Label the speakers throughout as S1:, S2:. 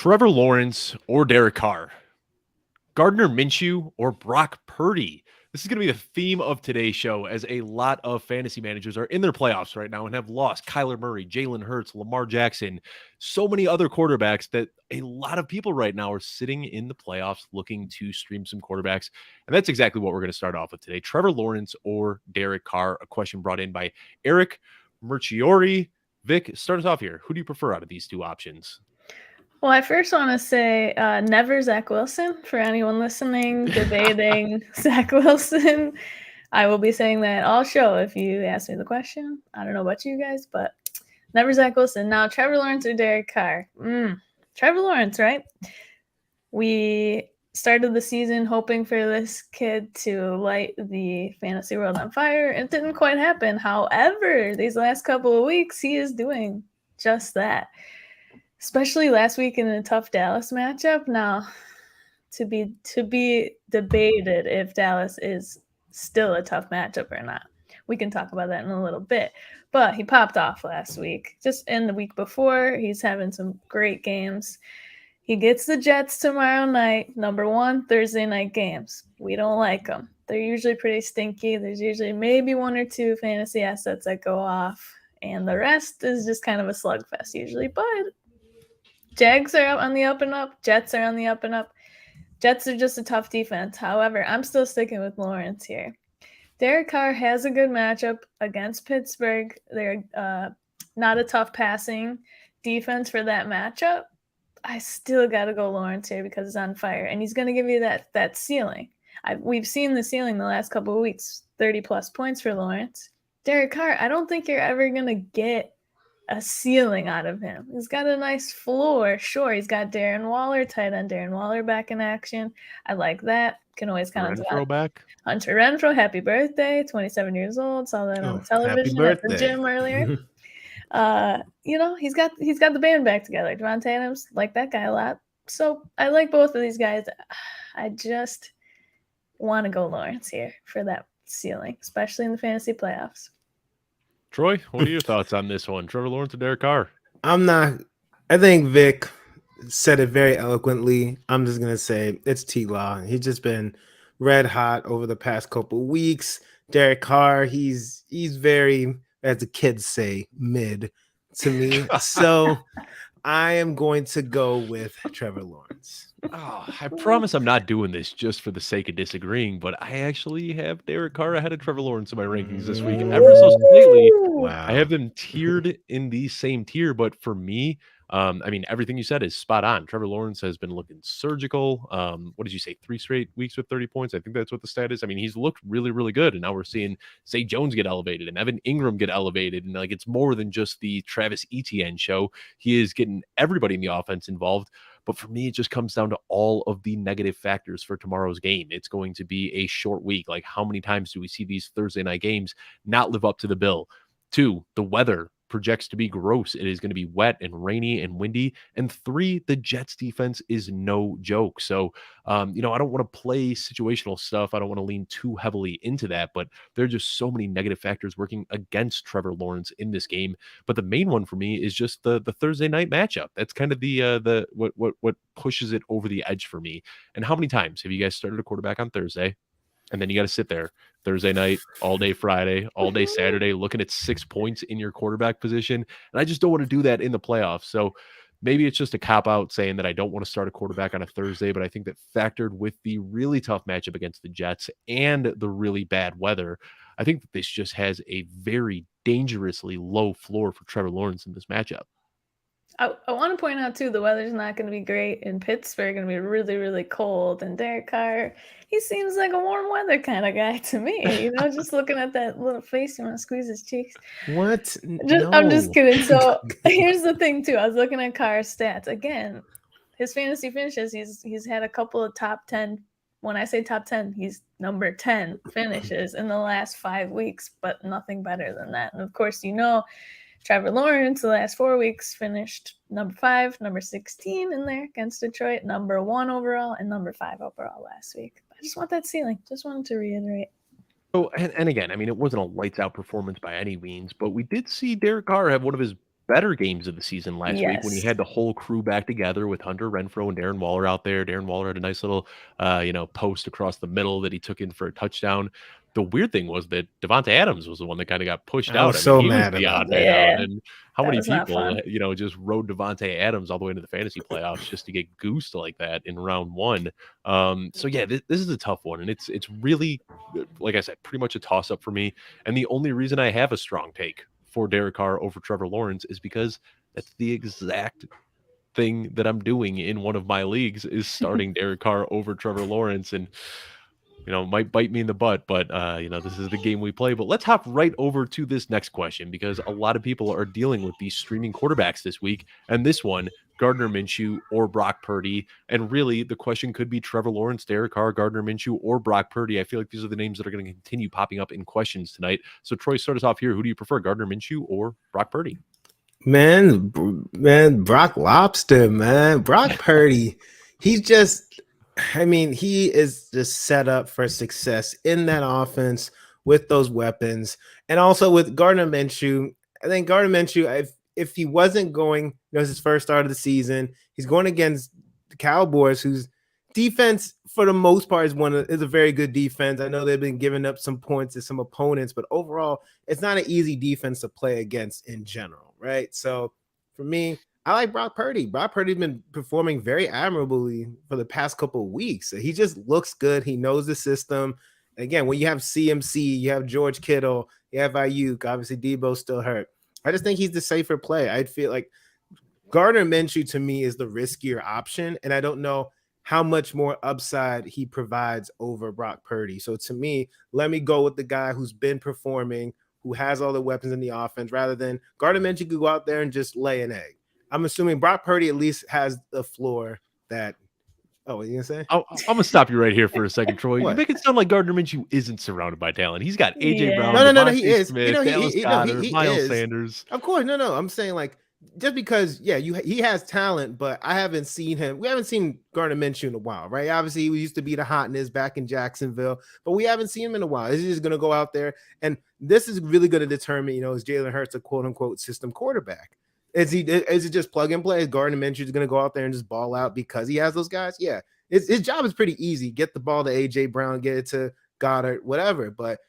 S1: Trevor Lawrence or Derek Carr, Gardner Minshew or Brock Purdy. This is going to be the theme of today's show, as a lot of fantasy managers are in their playoffs right now and have lost Kyler Murray, Jalen Hurts, Lamar Jackson, so many other quarterbacks that a lot of people right now are sitting in the playoffs looking to stream some quarterbacks. And that's exactly what we're going to start off with today. Trevor Lawrence or Derek Carr, a question brought in by Eric Merchiori. Vic, start us off here. Who do you prefer out of these two options?
S2: Well, I first want to say never Zach Wilson for anyone listening, debating Zach Wilson. I will be saying that all show if you ask me the question. I don't know about you guys, but never Zach Wilson. Now, Trevor Lawrence or Derek Carr? Trevor Lawrence, right? We started the season hoping for this kid to light the fantasy world on fire. It didn't quite happen. However, these last couple of weeks, he is doing just that. Especially last week in a tough Dallas matchup. Now, to be debated if Dallas is still a tough matchup or not. We can talk about that in a little bit. But he popped off last week. Just in the week before, he's having some great games. He gets the Jets tomorrow night, number one, Thursday night games. We don't like them. They're usually pretty stinky. There's usually maybe one or two fantasy assets that go off, and the rest is just kind of a slugfest usually. But Jags are on the up and up. Jets are on the up and up. Jets are just a tough defense. However, I'm still sticking with Lawrence here. Derek Carr has a good matchup against Pittsburgh. They're not a tough passing defense for that matchup. I still got to go Lawrence here because it's on fire. And he's going to give you that ceiling. We've seen the ceiling the last couple of weeks, 30-plus points for Lawrence. Derek Carr, I don't think you're ever going to get a ceiling out of him. He's got a nice floor. Sure, he's got Darren Waller, tight end Darren Waller back in action. I like that. Can always count on
S1: Renfro back.
S2: Hunter Renfro, happy birthday, 27 years old. Saw that on television at the gym earlier. He's got the band back together. Devontae Adams, like that guy a lot. So I like both of these guys. I just want to go Lawrence here for that ceiling, especially in the fantasy playoffs.
S1: Troy, what are your thoughts on this one? Trevor Lawrence or Derek Carr?
S3: I think Vic said it very eloquently. I'm just going to say it's T-Law. He's just been red hot over the past couple weeks. Derek Carr, he's very, as the kids say, mid to me. So I am going to go with Trevor Lawrence.
S1: Oh, I promise I'm not doing this just for the sake of disagreeing, but I actually have Derek Carr ahead of Trevor Lawrence in my rankings this week. Ever so slightly, wow. I have them tiered in the same tier, but for me, everything you said is spot on. Trevor Lawrence has been looking surgical. What did you say? 3 straight weeks with 30 points. I think that's what the stat is. I mean, he's looked really, really good. And now we're seeing Zay Jones get elevated and Evan Ingram get elevated. And like, it's more than just the Travis Etienne show. He is getting everybody in the offense involved. But for me, it just comes down to all of the negative factors for tomorrow's game. It's going to be a short week. Like, how many times do we see these Thursday night games not live up to the bill? 2, the weather projects to be gross. It is going to be wet and rainy and windy. And 3, the Jets defense is no joke. So, I don't want to play situational stuff. I don't want to lean too heavily into that, but there are just so many negative factors working against Trevor Lawrence in this game. But the main one for me is just the Thursday night matchup. That's kind of the what pushes it over the edge for me. And how many times have you guys started a quarterback on Thursday, and then you got to sit there Thursday night, all day Friday, all day Saturday, looking at 6 points in your quarterback position? And I just don't want to do that in the playoffs. So maybe it's just a cop-out saying that I don't want to start a quarterback on a Thursday, but I think that factored with the really tough matchup against the Jets and the really bad weather, I think that this just has a very dangerously low floor for Trevor Lawrence in this matchup.
S2: I want to point out, too, the weather's not going to be great in Pittsburgh. Going to be really, really cold. And Derek Carr, he seems like a warm weather kind of guy to me. Just looking at that little face, you want to squeeze his cheeks.
S3: What?
S2: I'm just kidding. So here's the thing, too. I was looking at Carr's stats. Again, his fantasy finishes, he's had a couple of top 10. When I say top 10, he's number 10 finishes in the last 5 weeks, but nothing better than that. And, of course, Trevor Lawrence, the last 4 weeks, finished number 5, number 16 in there against Detroit, number 1 overall, and number 5 overall last week. I just want that ceiling. Just wanted to reiterate.
S1: Oh, and again, it wasn't a lights-out performance by any means, but we did see Derek Carr have one of his better games of the season last week when he
S2: Yes.
S1: had the whole crew back together with Hunter Renfrow and Darren Waller out there. Darren Waller had a nice little, post across the middle that he took in for a touchdown. The weird thing was that Devonta Adams was the one that kind of got pushed
S3: I
S1: out.
S3: was
S1: I mean,
S3: so
S1: he was
S3: mad
S1: the
S3: about
S1: odd
S3: that.
S1: man out.
S2: Yeah,
S1: And how
S2: that
S1: many
S2: was not
S1: people,
S2: fun.
S1: just rode Devonta Adams all the way into the fantasy playoffs just to get goosed like that in round one. So yeah, this is a tough one, and it's really, like I said, pretty much a toss up for me. And the only reason I have a strong take for Derek Carr over Trevor Lawrence is because that's the exact thing that I'm doing in one of my leagues is starting Derek Carr over Trevor Lawrence, and might bite me in the butt, but this is the game we play. But let's hop right over to this next question because a lot of people are dealing with these streaming quarterbacks this week, and this one, Gardner Minshew or Brock Purdy, and really the question could be Trevor Lawrence, Derek Carr, Gardner Minshew, or Brock Purdy. I feel like these are the names that are going to continue popping up in questions tonight. So Troy, start us off here. Who do you prefer, Gardner Minshew or Brock Purdy?
S3: Man, Brock Lobster, man. Brock Purdy, he's just, he is just set up for success in that offense with those weapons. And also with Gardner Minshew, I think Gardner Minshew, if he wasn't going, it's his first start of the season, he's going against the Cowboys, whose defense, for the most part, is a very good defense. I know they've been giving up some points to some opponents, but overall, it's not an easy defense to play against in general, right? So for me, I like Brock Purdy. Brock Purdy's been performing very admirably for the past couple of weeks. He just looks good. He knows the system. And again, when you have CMC, you have George Kittle, you have Ayuk, obviously Debo's still hurt. I just think he's the safer play. I feel like Gardner Minshew to me is the riskier option, and I don't know how much more upside he provides over Brock Purdy. So to me, let me go with the guy who's been performing, who has all the weapons in the offense, rather than Gardner Minshew could go out there and just lay an egg. I'm assuming Brock Purdy at least has the floor that. Oh, what are you gonna say?
S1: I'm gonna stop you right here for a second, Troy. You
S3: What?
S1: make it sound like Gardner Minshew isn't surrounded by talent. He's got AJ
S2: Yeah.
S1: Brown,
S3: No, he
S1: Devontae
S3: is.
S1: Smith, Dallas Goedert,
S3: He
S1: Miles
S3: is.
S1: Sanders.
S3: Of course, no. I'm saying like just because, he has talent, but I haven't seen him. We haven't seen Gardner Minshew in a while, right? Obviously, he used to be the hotness back in Jacksonville, but we haven't seen him in a while. Is he just going to go out there? And this is really going to determine, is Jalen Hurts a quote unquote system quarterback? Is it just plug and play? Is Gardner Minshew is going to go out there and just ball out because he has those guys? Yeah, his job is pretty easy. Get the ball to AJ Brown, get it to Goddard, whatever. But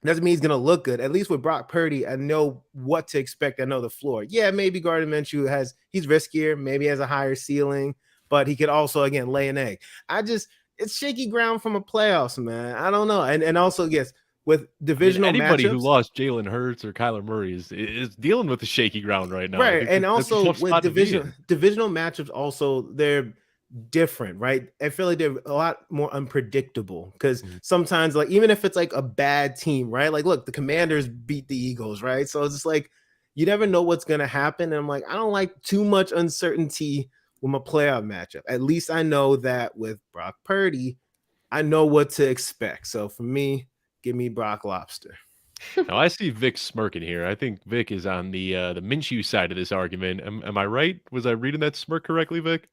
S3: doesn't mean he's going to look good. At least with Brock Purdy, I know what to expect. I know the floor. Yeah, maybe Gardner Minshew he's riskier, maybe has a higher ceiling, but he could also, again, lay an egg. It's shaky ground from a playoffs, man. I don't know. And also, yes, with divisional
S1: anybody
S3: matchups,
S1: who lost Jalen Hurts or Kyler Murray is dealing with the shaky ground right now.
S3: right? And also with divisional matchups, also they're different, right? I feel like they're a lot more unpredictable because sometimes, like, even if it's like a bad team, right? Like, look, the Commanders beat the Eagles, right? So it's just like you never know what's gonna happen. And I'm like, I don't like too much uncertainty with my playoff matchup. At least I know that with Brock Purdy, I know what to expect. So for me, give me Brock Lobster.
S1: Now I see Vic smirking here. I think Vic is on the Minshew side of this argument. Am I right? Was I reading that smirk correctly, Vic?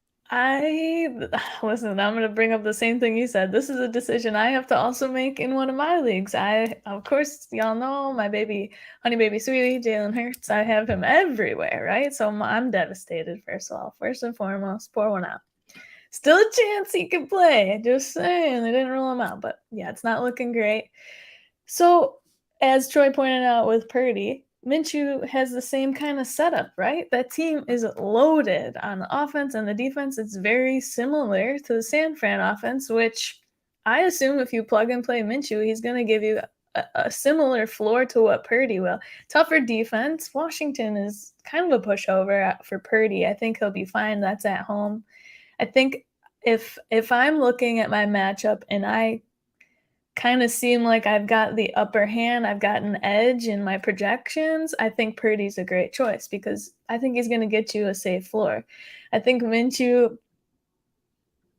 S2: Listen, I'm going to bring up the same thing you said. This is a decision I have to also make in one of my leagues. Of course, y'all know my baby, honey baby sweetie, Jalen Hurts. I have him everywhere, right? So I'm devastated, first of all. First and foremost, pour one out. Still a chance he could play. Just saying, they didn't rule him out. But yeah, it's not looking great. So as Troy pointed out with Purdy, Minshew has the same kind of setup, right? That team is loaded on the offense and the defense. It's very similar to the San Fran offense, which I assume if you plug and play Minshew, he's going to give you a similar floor to what Purdy will. Tougher defense. Washington is kind of a pushover for Purdy. I think he'll be fine. That's at home. I think if I'm looking at my matchup and I kind of seem like I've got the upper hand, I've got an edge in my projections, I think Purdy's a great choice because I think he's going to get you a safe floor. I think Minshew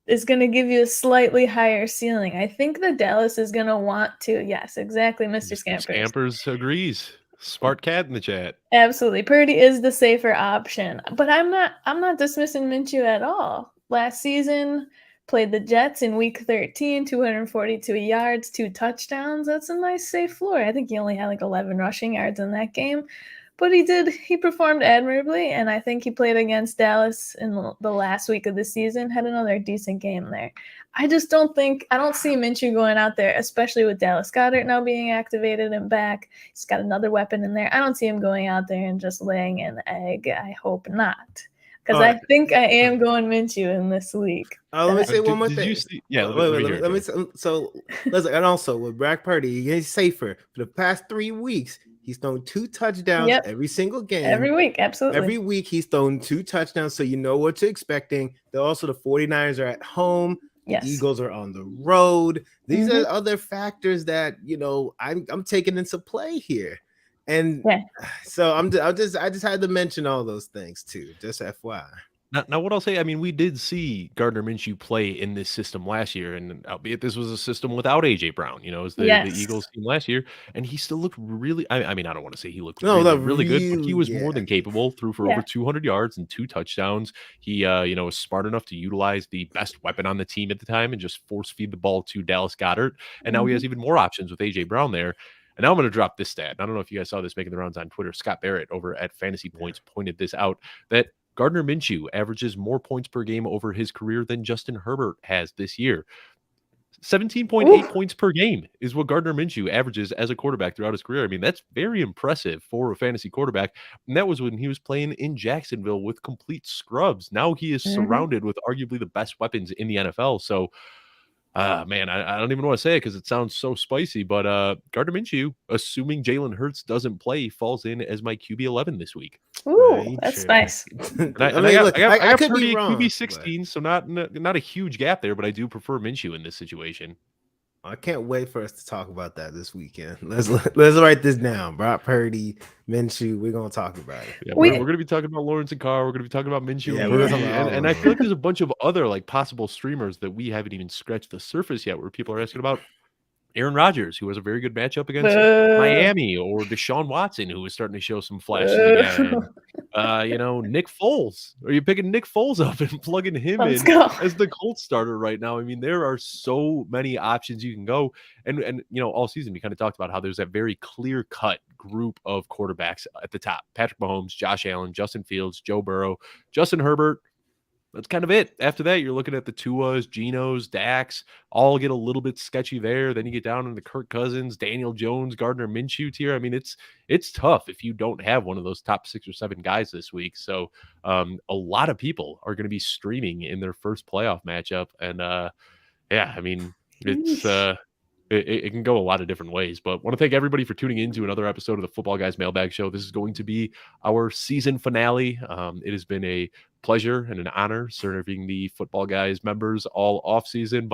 S2: is going to give you a slightly higher ceiling. I think that Dallas is going to want to. Yes, exactly, Mr.
S1: Scampers agrees. Smart cat in the chat.
S2: Absolutely. Purdy is the safer option. But I'm not dismissing Minshew at all. Last season, played the Jets in week 13, 242 yards, 2 touchdowns. That's a nice safe floor. I think he only had like 11 rushing yards in that game. But he performed admirably, and I think he played against Dallas in the last week of the season, had another decent game there. I don't see Minshew going out there, especially with Dallas Goedert now being activated and back. He's got another weapon in there. I don't see him going out there and just laying an egg. I hope not. Because I think I am going Minshew in this league.
S3: Let me say one more thing.
S1: Let me
S3: so listen, and also with Brock Purdy, he's safer. For the past 3 weeks, he's thrown 2 touchdowns every single game.
S2: Every week, absolutely.
S3: Every week he's thrown 2 touchdowns, so you know what you're expecting. Also, the 49ers are at home. The Eagles are on the road. These are other factors that I'm taking into play here. And so I just had to mention all those things too, just FYI.
S1: Now, what I'll say, I mean, we did see Gardner Minshew play in this system last year, and albeit this was a system without A.J. Brown, it was the Eagles team last year, and he still looked really, I mean, I don't want to say he looked really good, but he was more than capable, threw for over 200 yards and 2 touchdowns. He, was smart enough to utilize the best weapon on the team at the time and just force feed the ball to Dallas Goedert, and now he has even more options with A.J. Brown there. And now I'm going to drop this stat. I don't know if you guys saw this making the rounds on Twitter. Scott Barrett over at Fantasy Points pointed this out, that Gardner Minshew averages more points per game over his career than Justin Herbert has this year. 17.8 points per game is what Gardner Minshew averages as a quarterback throughout his career. I mean, that's very impressive for a fantasy quarterback. And that was when he was playing in Jacksonville with complete scrubs. Now he is surrounded with arguably the best weapons in the NFL. So, man, I don't even want to say it because it sounds so spicy, but Gardner Minshew, assuming Jalen Hurts doesn't play, falls in as my QB 11 this week.
S2: Ooh, that's nice.
S1: I got Purdy at QB 16, so not a huge gap there, but I do prefer Minshew in this situation.
S3: I can't wait for us to talk about that this weekend. Let's write this down. Brock Purdy, Minshew. We're gonna talk about it.
S1: Yeah, we're gonna be talking about Lawrence and Carr. We're gonna be talking about Minshew and I feel like there's a bunch of other possible streamers that we haven't even scratched the surface yet, where people are asking about Aaron Rodgers, who has a very good matchup against Miami, or Deshaun Watson, who is starting to show some flashes again. Nick Foles. Are you picking Nick Foles up and plugging him as the Colts starter right now? I mean, there are so many options you can go. And all season we kind of talked about how there's that very clear-cut group of quarterbacks at the top. Patrick Mahomes, Josh Allen, Justin Fields, Joe Burrow, Justin Herbert. That's kind of it. After that, you're looking at the Tuas, Genos, Dax, all get a little bit sketchy there. Then you get down into Kirk Cousins, Daniel Jones, Gardner Minshew tier. I mean, it's tough if you don't have one of those top 6 or 7 guys this week. So a lot of people are going to be streaming in their first playoff matchup. And I mean, it's it can go a lot of different ways, but want to thank everybody for tuning in to another episode of the Footballguys Mailbag Show. This is going to be our season finale. It has been a pleasure and an honor serving the Footballguys members all off season,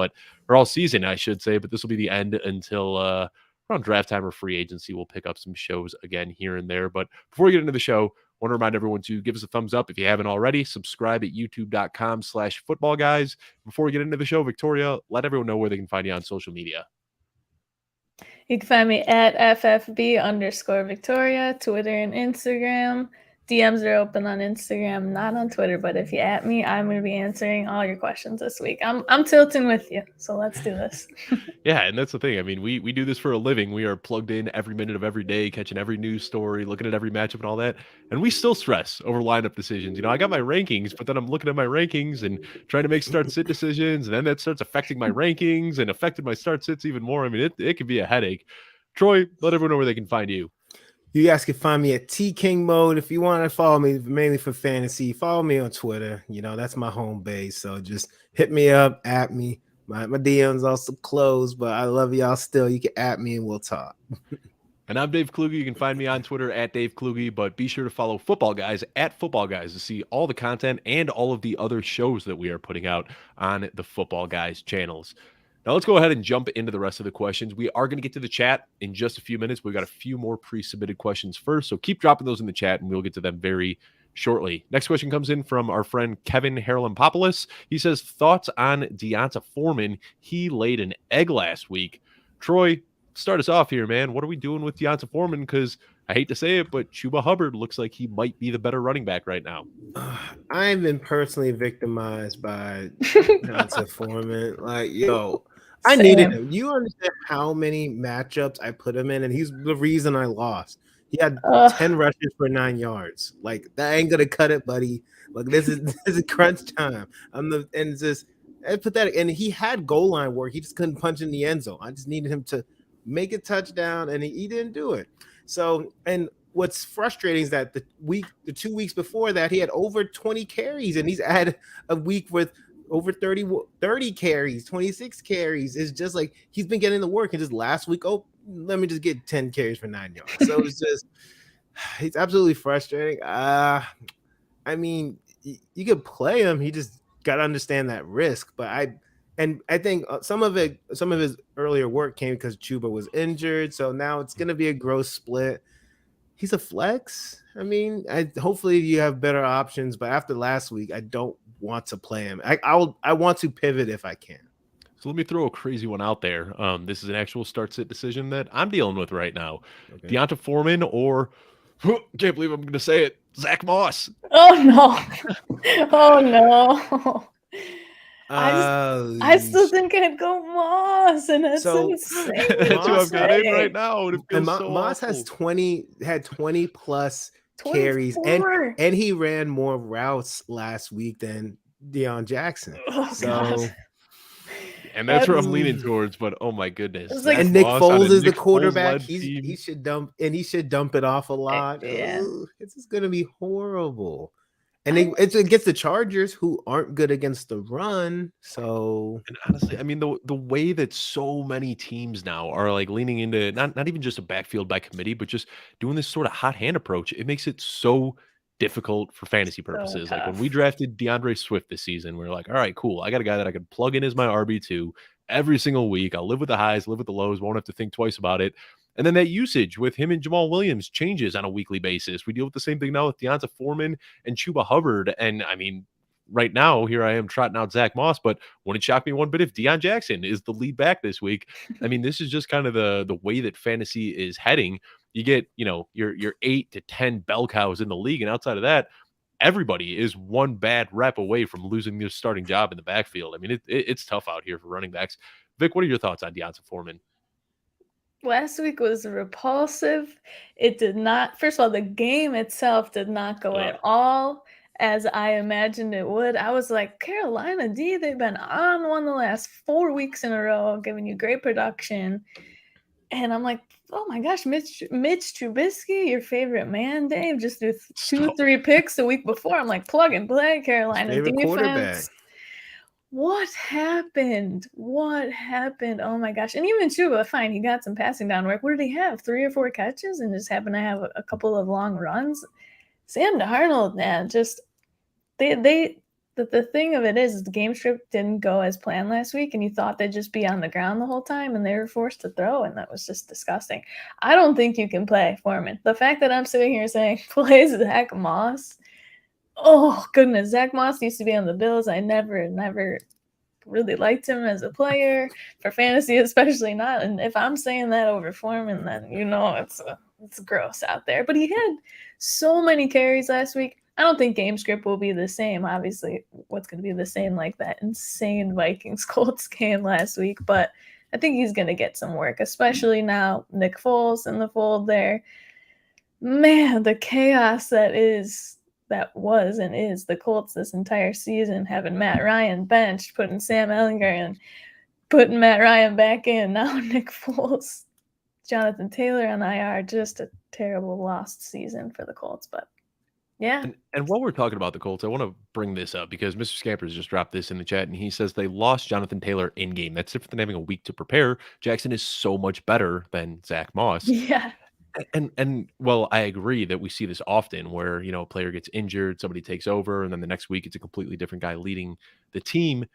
S1: or all season, I should say, but this will be the end until around draft time or free agency. We'll pick up some shows again here and there. But before we get into the show, I want to remind everyone to give us a thumbs up if you haven't already. Subscribe at youtube.com/footballguys. Before we get into the show, Victoria, let everyone know where they can find you on social media.
S2: You can find me at FFB_Victoria, Twitter and Instagram. DMs are open on Instagram, not on Twitter, but if you at me, I'm going to be answering all your questions this week. I'm tilting with you, so let's do this.
S1: Yeah, and that's the thing. I mean, we do this for a living. We are plugged in every minute of every day, catching every news story, looking at every matchup and all that, and we still stress over lineup decisions. I got my rankings, but then I'm looking at my rankings and trying to make start-sit decisions, and then that starts affecting my rankings and affected my start-sits even more. I mean, it can be a headache. Troy, let everyone know where they can find you.
S3: You guys can find me at T King Mode. If you want to follow me mainly for fantasy, follow me on Twitter. That's my home base. So just hit me up, at me. My DM's also closed, but I love y'all still. You can at me and we'll talk.
S1: And I'm Dave Kluge. You can find me on Twitter at Dave Kluge, but be sure to follow Footballguys at Footballguys to see all the content and all of the other shows that we are putting out on the Footballguys channels. Now let's go ahead and jump into the rest of the questions. We are going to get to the chat in just a few minutes. We've got a few more pre-submitted questions first, so keep dropping those in the chat, and we'll get to them very shortly. Next question comes in from our friend Kevin Harlan-Popoulos. He says, thoughts on D'Onta Foreman? He laid an egg last week. Troy, start us off here, man. What are we doing with D'Onta Foreman? Because I hate to say it, but Chuba Hubbard looks like he might be the better running back right now.
S3: I've been personally victimized by D'Onta Foreman. I needed him. You understand how many matchups I put him in, and he's the reason I lost. He had 10 rushes for 9 yards. Like, that ain't gonna cut it, buddy. Like, this is crunch time. And it's just it's pathetic. And he had goal line work. He just couldn't punch in the end zone. I just needed him to make a touchdown, and he didn't do it. So, and what's frustrating is that the 2 weeks before that, he had over 20 carries, and he's had a week with over 30 carries, 26 carries. It's just like he's been getting the work, and just last week, let me just get 10 carries for 9 yards. So it's absolutely frustrating. I mean, you could play him. He just got to understand that risk. But I think some of his earlier work came because Chuba was injured. So now it's going to be a gross split. He's a flex. I mean, hopefully you have better options. But after last week, I don't want to play him. I want to pivot if I can.
S1: So let me throw a crazy one out there. This is an actual start-sit decision that I'm dealing with right now. Okay. Deonta Foreman or, can't believe I'm going to say it, Zach Moss.
S2: Oh, no. Oh, no. I still think I'd go Moss, and that's insane.
S1: That's who I'm going in right now. And
S3: Moss had 20 plus 24 carries, and he ran more routes last week than Deion Jackson.
S2: Oh, God.
S1: And that's where I'm leaning towards, but oh my goodness.
S3: Like, and Nick Foles is the quarterback. He should dump it off a lot.
S2: Yeah.
S3: It's just gonna be horrible. And it gets the Chargers, who aren't good against the run. So,
S1: and honestly, I mean, the way that so many teams now are like leaning into not even just a backfield by committee, but just doing this sort of hot hand approach, it makes it so difficult for fantasy purposes. Like when we drafted DeAndre Swift this season, we were like, all right, cool. I got a guy that I can plug in as my RB2 every single week. I'll live with the highs, live with the lows, won't have to think twice about it. And then that usage with him and Jamal Williams changes on a weekly basis. We deal with the same thing now with Deonta Foreman and Chuba Hubbard. And I mean, right now, here I am trotting out Zach Moss, but wouldn't shock me one bit if Deion Jackson is the lead back this week. I mean, this is just kind of the way that fantasy is heading. You get, your 8 to 10 bell cows in the league. And outside of that, everybody is one bad rep away from losing their starting job in the backfield. I mean, it's tough out here for running backs. Vic, what are your thoughts on Deonta Foreman?
S2: Last week was repulsive. It did not, first of all, the game itself did not go at all as I imagined it would. I was like, Carolina D, they've been on one the last 4 weeks in a row, giving you great production. And I'm like, oh my gosh, Mitch Trubisky, your favorite man, Dave, just threw 2-3 picks the week before. I'm like, plug and play, Carolina defense. What happened? Oh my gosh. And even Chuba, fine, he got some passing down work. What did he have? 3 or 4 catches and just happened to have a couple of long runs? Sam Darnold, man, just the thing of it is the game script didn't go as planned last week, and you thought they'd just be on the ground the whole time, and they were forced to throw, and that was just disgusting. I don't think you can play Foreman. The fact that I'm sitting here saying play Zach Moss, oh goodness, Zach Moss used to be on the Bills. I never really liked him as a player for fantasy, especially not. And if I'm saying that over Foreman, then it's gross out there. But he had so many carries last week. I don't think game script will be the same. Obviously, what's going to be the same like that insane Vikings-Colts game last week. But I think he's going to get some work, especially now Nick Foles in the fold there. Man, the chaos that was and is the Colts this entire season, having Matt Ryan benched, putting Sam Ehlinger in, putting Matt Ryan back in. Now Nick Foles, Jonathan Taylor on IR. Just a terrible lost season for the Colts, but yeah.
S1: And while we're talking about the Colts, I want to bring this up because Mr. Scampers just dropped this in the chat, and he says they lost Jonathan Taylor in game. That's different than having a week to prepare. Jackson is so much better than Zach Moss.
S2: Yeah.
S1: And well, I agree that we see this often where, a player gets injured, somebody takes over, and then the next week it's a completely different guy leading the team.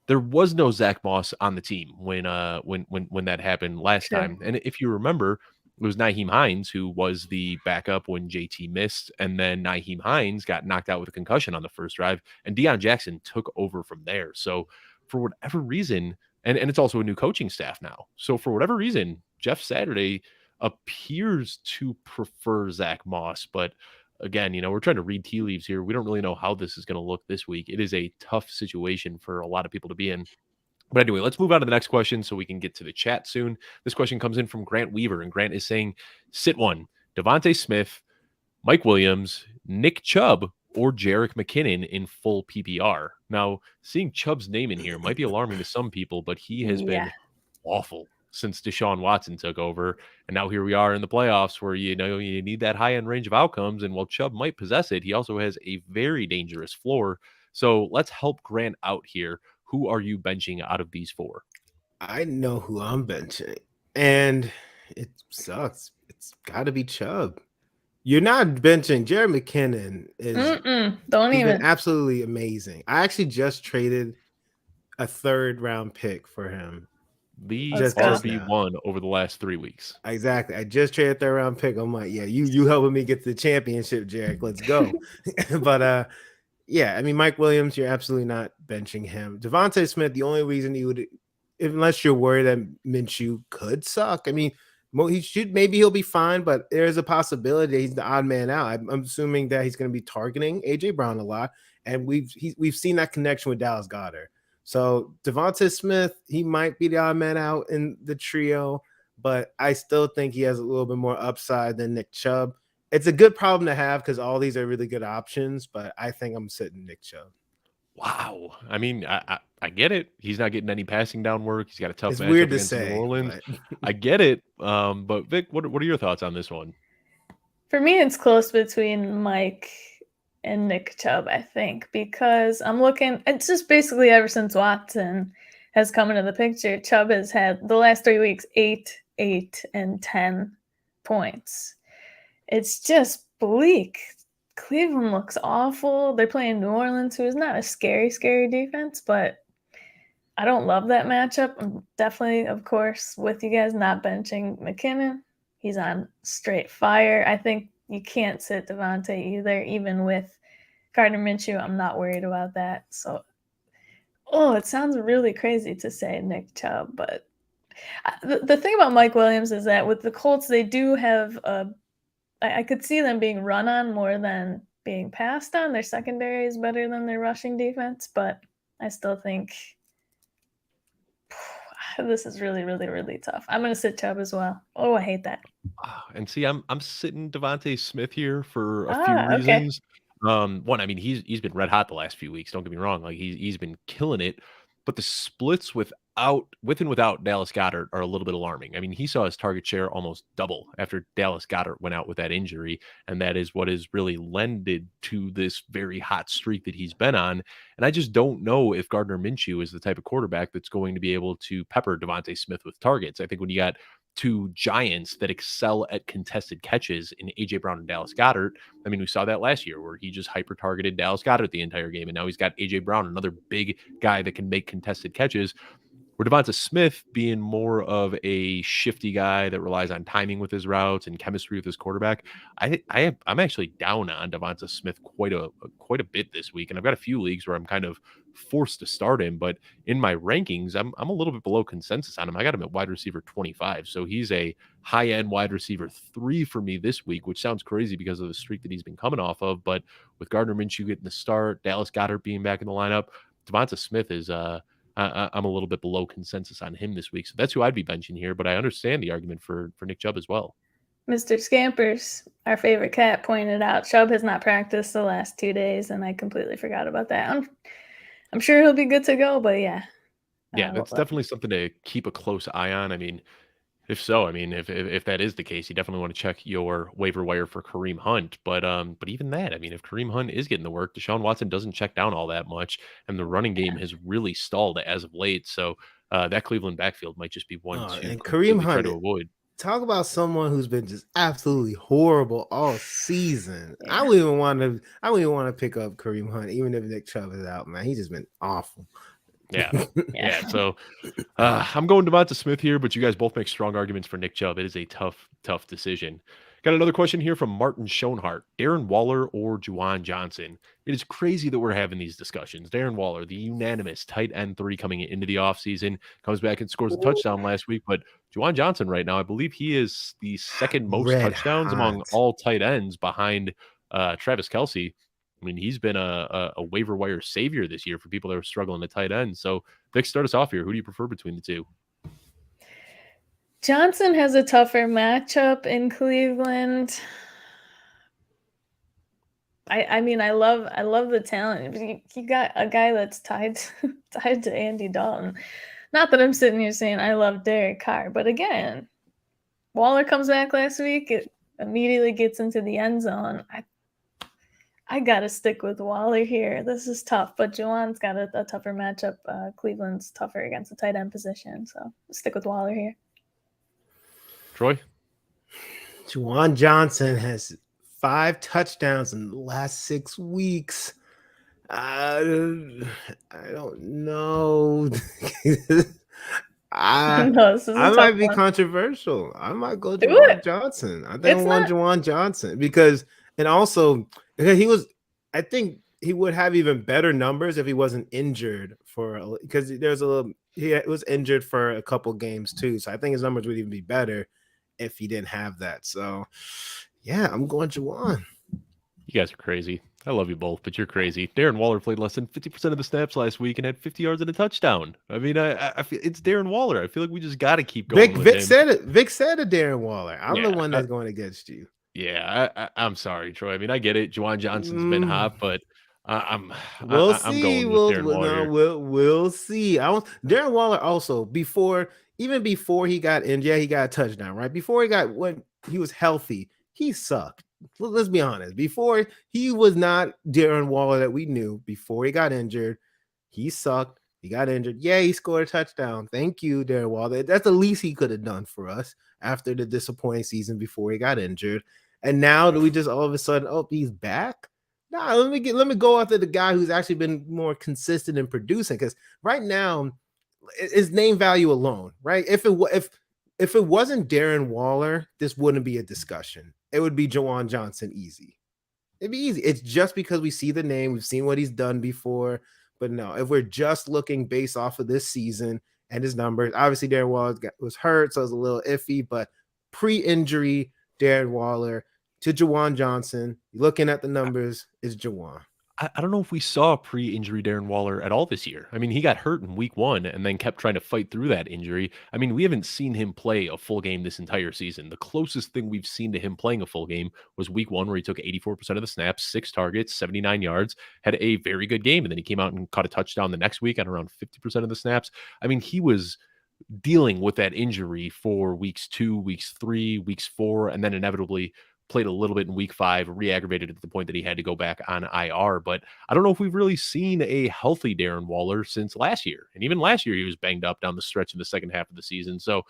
S1: There was no Zach Moss on the team when that happened last time. And if you remember, it was Nyheim Hines who was the backup when JT missed, and then Nyheim Hines got knocked out with a concussion on the first drive, and Deion Jackson took over from there. So for whatever reason, and it's also a new coaching staff now. So for whatever reason, Jeff Saturday appears to prefer Zach Moss. But again, we're trying to read tea leaves here. We don't really know how this is going to look this week. It is a tough situation for a lot of people to be in. But anyway, let's move on to the next question so we can get to the chat soon. This question comes in from Grant Weaver, and Grant is saying, sit one. Devontae Smith, Mike Williams, Nick Chubb, or Jerick McKinnon in full PPR. Now, seeing Chubb's name in here might be alarming to some people, but he has been awful since Deshaun Watson took over. And now here we are in the playoffs where, you need that high-end range of outcomes. And while Chubb might possess it, he also has a very dangerous floor. So let's help Grant out here. Who are you benching out of these four?
S3: I know who I'm benching. And it sucks. It's got to be Chubb. You're not benching Jerick McKinnon. He's been absolutely amazing. I actually just traded a 3rd-round pick for him.
S1: The RB1 over the last 3 weeks.
S3: Exactly. I just traded a 3rd-round pick. I'm like, yeah, you helping me get the championship, Jerick. Let's go. But yeah, I mean, Mike Williams, you're absolutely not benching him. Devontae Smith, the only reason you would, unless you're worried that Minshew could suck. I mean, maybe he'll be fine, but there's a possibility that he's the odd man out. I'm assuming that he's going to be targeting AJ Brown a lot, and we've seen that connection with Dallas Goedert. So Devontae Smith, he might be the odd man out in the trio, but I still think he has a little bit more upside than Nick Chubb. It's a good problem to have because all these are really good options, but I think I'm sitting Nick Chubb.
S1: Wow. I mean, I get it. He's not getting any passing down work. He's got a tough
S3: matchup
S1: against New Orleans. I get it. But Vic, what are your thoughts on this one?
S2: For me, it's close between Mike and Nick Chubb, I think, because I'm looking, it's just basically ever since Watson has come into the picture, Chubb has had the last 3 weeks, 8, and 10 points. It's just bleak. Cleveland looks awful. They're playing New Orleans, who is not a scary defense, but I don't love that matchup. I'm definitely, of course, with you guys not benching McKinnon. He's on straight fire. I think you can't sit Devontae either, even with Gardner Minshew. I'm not worried about that. So, it sounds really crazy to say Nick Chubb, but the thing about Mike Williams is that with the Colts, they do have I could see them being run on more than being passed on. Their secondary is better than their rushing defense, but I still think this is really, really, really tough. I'm going to sit Chubb as well. Oh, I hate that.
S1: And see, I'm sitting Devontae Smith here for a few reasons. Okay. One, I mean, he's been red hot the last few weeks. Don't get me wrong; like he's been killing it. But the splits with and without Dallas Goedert are a little bit alarming. I mean, he saw his target share almost double after Dallas Goedert went out with that injury, and that is what has really lended to this very hot streak that he's been on. And I just don't know if Gardner Minshew is the type of quarterback that's going to be able to pepper Devontae Smith with targets. I think when you got two giants that excel at contested catches in AJ Brown and Dallas Goedert. I mean, we saw that last year where he just hyper targeted Dallas Goedert the entire game. And now he's got AJ Brown, another big guy that can make contested catches. Where Devonta Smith being more of a shifty guy that relies on timing with his routes and chemistry with his quarterback, I'm actually down on Devonta Smith quite a bit this week, and I've got a few leagues where I'm kind of forced to start him. But in my rankings, I'm a little bit below consensus on him. I got him at wide receiver 25, so he's a high end wide receiver 3 for me this week, which sounds crazy because of the streak that he's been coming off of. But with Gardner Minshew getting the start, Dallas Goedert being back in the lineup, Devonta Smith is I'm a little bit below consensus on him this week. So that's who I'd be benching here, but I understand the argument for Nick Chubb as well.
S2: Mr. Scampers, our favorite cat, pointed out Chubb has not practiced the last 2 days, and I completely forgot about that. I'm sure he'll be good to go, but yeah.
S1: Yeah, that's definitely something to keep a close eye on. I mean, if that is the case, you definitely want to check your waiver wire for Kareem Hunt. But even that, I mean, if Kareem Hunt is getting the work, Deshaun Watson doesn't check down all that much, and the running game has really stalled as of late. So that Cleveland backfield might just be one to
S3: Kareem Hunt,
S1: try to avoid.
S3: Talk about someone who's been just absolutely horrible all season. Yeah. I wouldn't even want to pick up Kareem Hunt, even if Nick Chubb is out. Man, he's just been awful.
S1: Yeah. So I'm going Devonta Smith here, but you guys both make strong arguments for Nick Chubb. It is a tough decision. Got another question here from Martin Schoenhart. Darren Waller or Juwan Johnson? It is crazy that we're having these discussions. Darren Waller, the unanimous tight end 3 coming into the offseason, comes back and scores a touchdown last week. But Juwan Johnson right now, I believe he is the second most touchdowns among all tight ends behind Travis Kelce. I mean, he's been a waiver wire savior this year for people that are struggling at tight end. So, Vic, start us off here. Who do you prefer between the two?
S2: Johnson has a tougher matchup in Cleveland. I mean, I love the talent. You got a guy that's tied to Andy Dalton. Not that I'm sitting here saying I love Derek Carr, but again, Waller comes back last week. It immediately gets into the end zone. I gotta stick with Waller here. This is tough, but Juwan's got a tougher matchup. Cleveland's tougher against the tight end position, so stick with Waller here.
S1: Troy?
S3: Juwan Johnson has 5 touchdowns in the last 6 weeks. I don't know. I might be controversial. I might go Juwan Johnson. I think I want Juwan Johnson because I think he would have even better numbers if he wasn't injured because he was injured for a couple games too. So I think his numbers would even be better if he didn't have that. So yeah, I'm going Juwan.
S1: You guys are crazy. I love you both, but you're crazy. Darren Waller played less than 50% of the snaps last week and had 50 yards and a touchdown. I mean, I feel it's Darren Waller. I feel like we just got to keep going.
S3: Vic said it. Vic said it, Darren Waller. I'm the one that's going against you.
S1: Yeah, I'm sorry, Troy. I mean, I get it. Juwan Johnson's been hot, but I'm
S3: see.
S1: going with Darren Waller.
S3: We'll see. Darren Waller also before he got injured, he got a touchdown, right? Before when he was healthy, he sucked. Let's be honest. Before, he was not Darren Waller that we knew. Before he got injured, he sucked. He got injured. Yeah, he scored a touchdown. Thank you, Darren Waller. That's the least he could have done for us after the disappointing season before he got injured. And now do we just all of a sudden, he's back? Nah, let me go after the guy who's actually been more consistent in producing. Because right now, his name value alone, right? If it wasn't Darren Waller, this wouldn't be a discussion. It would be Juwan Johnson easy. It'd be easy. It's just because we see the name, we've seen what he's done before. But no, if we're just looking based off of this season and his numbers, obviously Darren Waller was hurt, so it was a little iffy. But pre-injury, Darren Waller to Juwan Johnson, looking at the numbers, is Juwan.
S1: I don't know if we saw pre-injury Darren Waller at all this year. I mean, he got hurt in week 1 and then kept trying to fight through that injury. I mean, we haven't seen him play a full game this entire season. The closest thing we've seen to him playing a full game was week 1, where he took 84% of the snaps, 6 targets, 79 yards, had a very good game. And then he came out and caught a touchdown the next week on around 50% of the snaps. I mean, he was dealing with that injury for weeks 2, weeks 3, weeks 4, and then inevitably played a little bit in week 5, re-aggravated at the point that he had to go back on IR. But I don't know if we've really seen a healthy Darren Waller since last year. And even last year, he was banged up down the stretch in the second half of the season. So,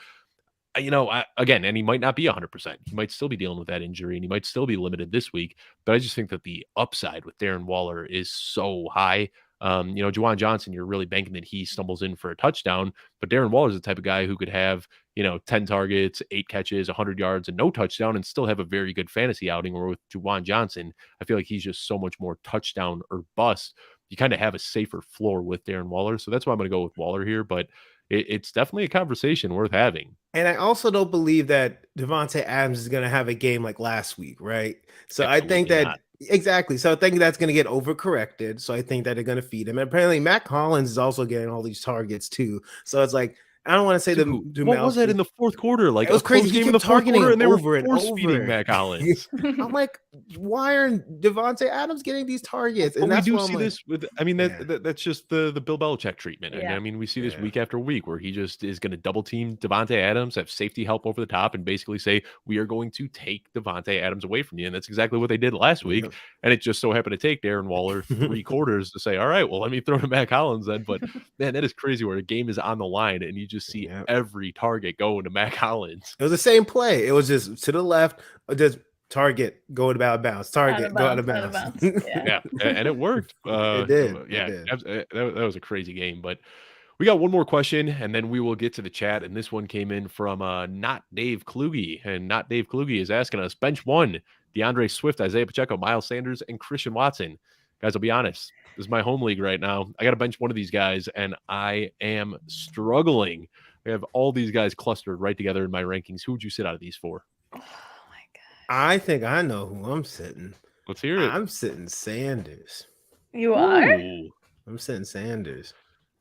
S1: again, and he might not be 100%. He might still be dealing with that injury, and he might still be limited this week. But I just think that the upside with Darren Waller is so high. Juwan Johnson, you're really banking that he stumbles in for a touchdown, but Darren Waller is the type of guy who could have, 10 targets, 8 catches, 100 yards, and no touchdown and still have a very good fantasy outing. Or with Juwan Johnson, I feel like he's just so much more touchdown or bust. You kind of have a safer floor with Darren Waller. So that's why I'm going to go with Waller here, but it's definitely a conversation worth having.
S3: And I also don't believe that Davante Adams is going to have a game like last week, right? So
S1: Absolutely
S3: I think that
S1: not.
S3: Exactly. So I think that's going to get overcorrected. So I think that they're going to feed him. And apparently Matt Collins is also getting all these targets too. So it's like, I don't want to say
S1: what was that in the fourth quarter? Like,
S3: it was crazy.
S1: Game in the fourth quarter, and they were force feeding Matt
S3: Collins. I'm like, why are Davante Adams getting these targets? And
S1: we do see this with. I mean, that's just the Bill Belichick treatment.
S2: Yeah.
S1: I mean, we see this week after week where he just is going to double team Davante Adams, have safety help over the top, and basically say we are going to take Davante Adams away from you. And that's exactly what they did last week. And it just so happened to take Darren Waller 3 quarters to say, all right, well, let me throw to Matt Collins then. But man, that is crazy where a game is on the line and you just see every target going to Matt Collins.
S3: It was the same play. It was just to the left, just target, go out of bounds, target, go out of bounds.
S1: Yeah, and it worked.
S3: It did.
S1: Yeah,
S3: it did.
S1: That was a crazy game. But we got one more question, and then we will get to the chat. And this one came in from not Dave Kluge. And not Dave Kluge is asking us, bench 1, DeAndre Swift, Isaiah Pacheco, Miles Sanders, and Christian Watson. Guys, I'll be honest. This is my home league right now. I got to bench one of these guys, and I am struggling. I have all these guys clustered right together in my rankings. Who would you sit out of these 4?
S2: Oh, my God.
S3: I think I know who I'm sitting.
S1: Let's hear it.
S3: I'm sitting Sanders.
S2: You are?
S1: Ooh.
S3: I'm sitting Sanders.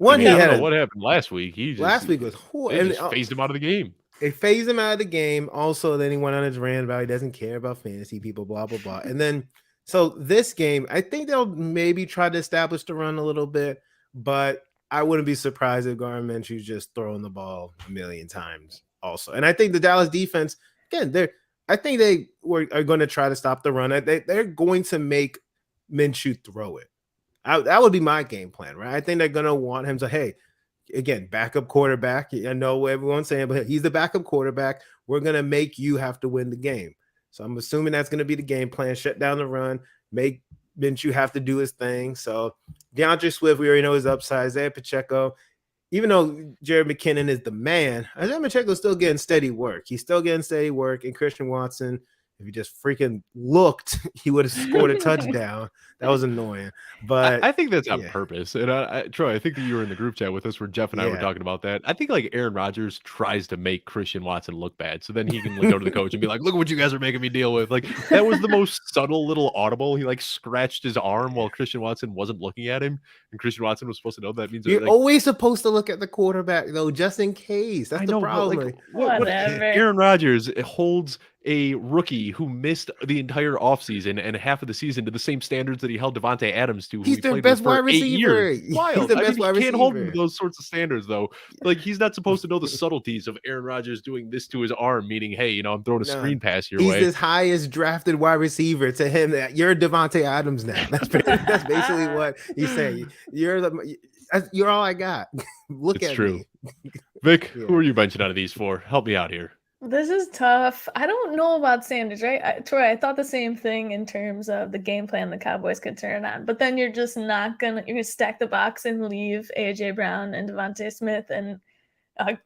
S1: I don't know what happened last week.
S3: Last week was
S1: just phased him out of the game.
S3: They phase him out of the game. Also, then he went on his rant about he doesn't care about fantasy people, blah, blah, blah. And then, so this game, I think they'll maybe try to establish the run a little bit, but I wouldn't be surprised if Gardner Minshew's just throwing the ball a million times also. And I think the Dallas defense, again, I think they are going to try to stop the run. They're going to make Minshew throw it. That would be my game plan, right? I think they're going to want him to, hey, again, backup quarterback. I know what everyone's saying, but he's the backup quarterback. We're going to make you have to win the game. So I'm assuming that's going to be the game plan. Shut down the run, make Minshew have to do his thing. So DeAndre Swift, we already know his upside. Isaiah Pacheco, even though Jared McKinnon is the man, Isaiah Pacheco's still getting steady work. He's still getting steady work. And Christian Watson, if he just freaking looked, he would have scored a touchdown. That was annoying. But
S1: I think that's on purpose. And Troy, I think that you were in the group chat with us where Jeff and I were talking about that. I think like Aaron Rodgers tries to make Christian Watson look bad. So then he can go to the coach and be like, look at what you guys are making me deal with. Like that was the most subtle little audible. He like scratched his arm while Christian Watson wasn't looking at him. And Christian Watson was supposed to know that means
S3: you're
S1: like,
S3: always supposed to look at the quarterback though, just in case. That's the problem.
S1: Like, what Aaron Rodgers holds a rookie who missed the entire offseason and half of the season to the same standards that he held Devontae Adams to.
S3: He's their best wide receiver.
S1: Wild.
S3: He's the best wide receiver.
S1: He can't hold him to those sorts of standards, though. Like, he's not supposed to know the subtleties of Aaron Rodgers doing this to his arm, meaning, hey, I'm throwing a screen pass your way.
S3: He's his highest drafted wide receiver. To him, you're Devontae Adams now. That's basically what he's saying. You're all I got. Look at me.
S1: Vic, who are you benching out of these four? Help me out here.
S2: This is tough. I don't know about Sanders, right? Troy, I thought the same thing in terms of the game plan the Cowboys could turn on. But then you're just not you're going to stack the box and leave A.J. Brown and Devontae Smith and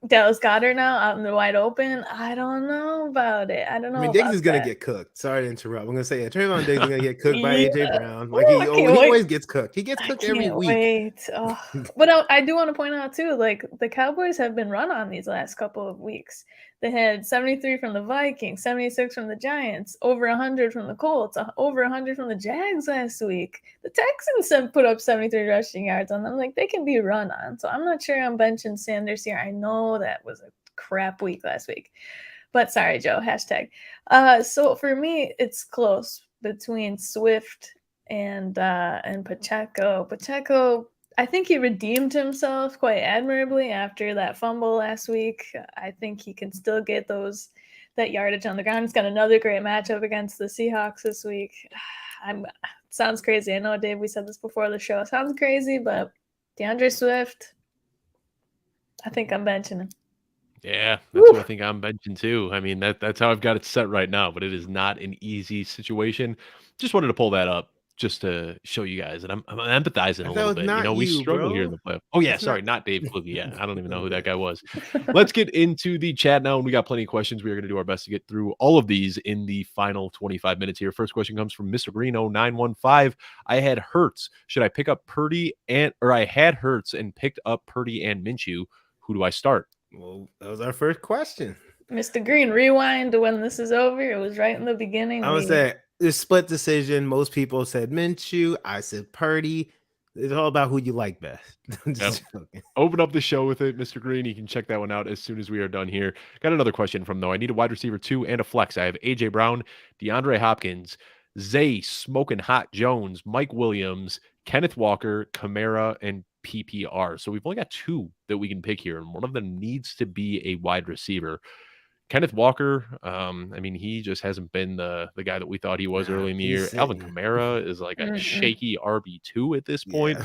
S2: Dallas Goedert now out in the wide open. I don't know about it. I don't know.
S3: Diggs is going to get cooked. Sorry to interrupt. I'm going to say, Trayvon Diggs is going to get cooked by A.J. Brown. Like he always gets cooked. He gets cooked every week.
S2: But I do want to point out, too, like the Cowboys have been run on these last couple of weeks. They had 73 from the Vikings, 76 from the Giants, over 100 from the Colts, over 100 from the Jags last week. The Texans put up 73 rushing yards on them. Like, they can be run on. So I'm not sure I'm benching Sanders here. I know that was a crap week last week. But sorry, Joe, hashtag. So for me, it's close between Swift and Pacheco. Pacheco, I think he redeemed himself quite admirably after that fumble last week. I think he can still get that yardage on the ground. He's got another great matchup against the Seahawks this week. Sounds crazy. I know, Dave, we said this before the show. Sounds crazy, but DeAndre Swift, I think I'm benching him.
S1: Yeah, that's what I think I'm benching too. I mean, that's how I've got it set right now, but it is not an easy situation. Just wanted to pull that up just to show you guys, and I'm empathizing a little bit. We struggle here in the playoffs. Oh yeah, sorry, not Dave Kluge. Yeah, I don't even know who that guy was. Let's get into the chat now, and we got plenty of questions. We are going to do our best to get through all of these in the final 25 minutes here. First question comes from Mr. Green 0915. I had Hurts. Should I pick up Purdy I had Hurts and picked up Purdy and Minshew. Who do I start?
S3: Well, that was our first question.
S2: Mr. Green, rewind to when this is over. It was right in the beginning.
S3: I would say it's split decision. Most people said Minshew. I said Purdy. It's all about who you like best.
S1: Open up the show with it, Mr. Green. You can check that one out as soon as we are done here. Got another question from I need a wide receiver 2 and a flex. I have A.J. Brown, DeAndre Hopkins, Zay Smoking Hot Jones, Mike Williams, Kenneth Walker, Kamara, and PPR. So we've only got 2 that we can pick here, and one of them needs to be a wide receiver. Kenneth Walker, he just hasn't been the guy that we thought he was early in the year. Alvin Kamara is like a shaky RB2 at this point.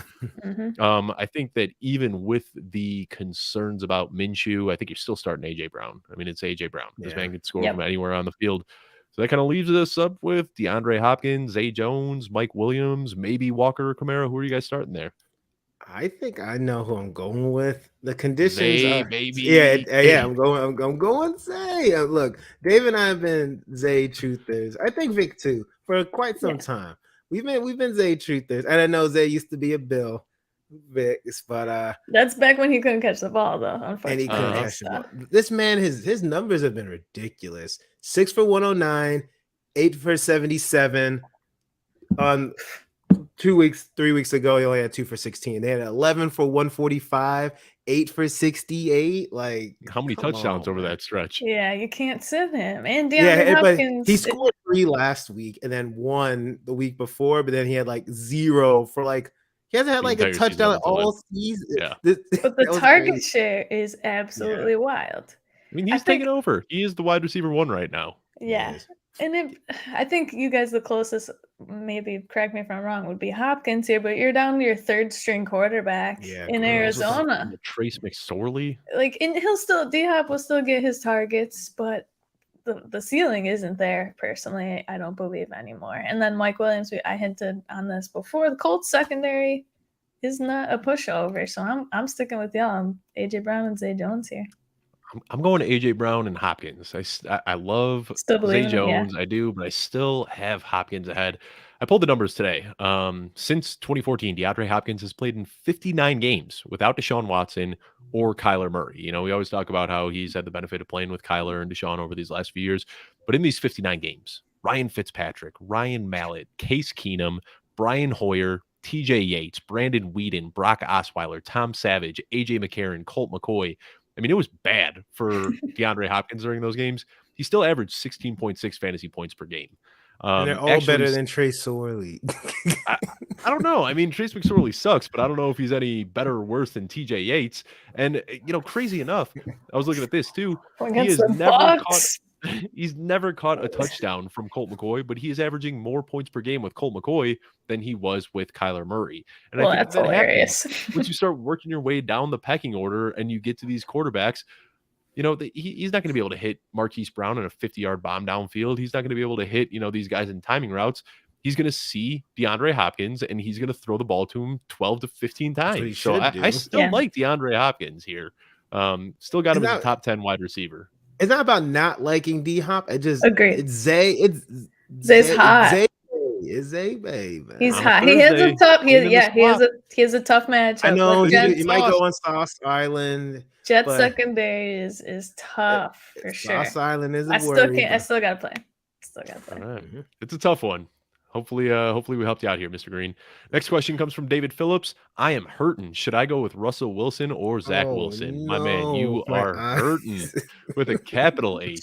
S1: Yeah. I think that even with the concerns about Minshew, I think you're still starting A.J. Brown. I mean, it's A.J. Brown. This man can score from anywhere on the field. So that kind of leaves us up with DeAndre Hopkins, Zay Jones, Mike Williams, maybe Walker or Kamara. Who are you guys starting there?
S3: I think I know who I'm going with. The conditions
S1: Zay, baby.
S3: I'm going Zay. Look, Dave and I have been Zay truthers. I think Vic too for quite some time. We've been Zay truthers, and I know Zay used to be a Bill, Vic, but
S2: that's back when he couldn't catch the ball though. Unfortunately,
S3: and he couldn't catch the ball. This man, his numbers have been ridiculous. 6 for 109, 8 for 77 on 3 weeks ago, he only had 2 for 16. They had 11 for 145, 8 for 68. Like,
S1: How many touchdowns over
S3: man.
S1: that stretch?
S2: Yeah, you can't sit him. And DeAndre
S3: Yeah, but
S2: Hopkins.
S3: he scored 3 last week and then 1 the week before, but then he had like 0 for like he hasn't had
S1: The
S3: like a
S1: entire season
S3: touchdown
S1: up until
S3: all
S1: then.
S3: season.
S1: Yeah.
S2: But the
S3: That was
S2: target
S3: crazy.
S2: share is absolutely wild.
S1: I mean, he's taking over. He is the wide receiver 1 right now.
S2: Yeah.
S3: Yes.
S2: And I think you guys, the closest, maybe correct me if I'm wrong, would be Hopkins here, but you're down to your third string quarterback in Arizona.
S1: Trace McSorley.
S2: Like, and D-Hop will still get his targets, but the ceiling isn't there, personally, I don't believe anymore. And then Mike Williams, I hinted on this before, the Colts secondary is not a pushover, so I'm sticking with y'all. I'm AJ Brown and Zay Jones here.
S1: I'm going to AJ Brown and Hopkins. I love Zay Jones. I do, but I still have Hopkins ahead. I pulled the numbers today. Since 2014, DeAndre Hopkins has played in 59 games without Deshaun Watson or Kyler Murray. You know, we always talk about how he's had the benefit of playing with Kyler and Deshaun over these last few years. But in these 59 games, Ryan Fitzpatrick, Ryan Mallett, Case Keenum, Brian Hoyer, TJ Yates, Brandon Whedon, Brock Osweiler, Tom Savage, AJ McCarron, Colt McCoy. I mean, it was bad for DeAndre Hopkins during those games. He still averaged 16.6 fantasy points per game.
S3: And they're all better than Trace Sorley.
S1: I don't know. I mean, Trace McSorley sucks, but I don't know if he's any better or worse than TJ Yates. And, you know, crazy enough, I was looking at this too. He's never caught a touchdown from Colt McCoy, but he is averaging more points per game with Colt McCoy than he was with Kyler Murray. And I think
S2: that's hilarious.
S1: Once you start working your way down the pecking order and you get to these quarterbacks, you know, he's not going to be able to hit Marquise Brown in a 50-yard bomb downfield. He's not going to be able to hit, you know, these guys in timing routes. He's going to see DeAndre Hopkins and he's going to throw the ball to him 12 to 15 times. So I still like DeAndre Hopkins here. Still got him as a top 10 wide receiver.
S3: It's not about not liking D-Hop. It just
S2: Agreed.
S3: Zay's
S2: hot.
S3: It's Zay, baby.
S2: He's hot. He has a tough. He has a tough matchup.
S3: I know he might go on Sauce Island.
S2: Jets secondary is tough for sure.
S3: Sauce Island is a worry.
S2: I still gotta play.
S1: All right. It's a tough one. Hopefully we helped you out here, Mr. Green. Next question comes from David Phillips. I am hurting. Should I go with Russell Wilson or Zach Wilson?
S3: No,
S1: my man, you are hurting with a capital H.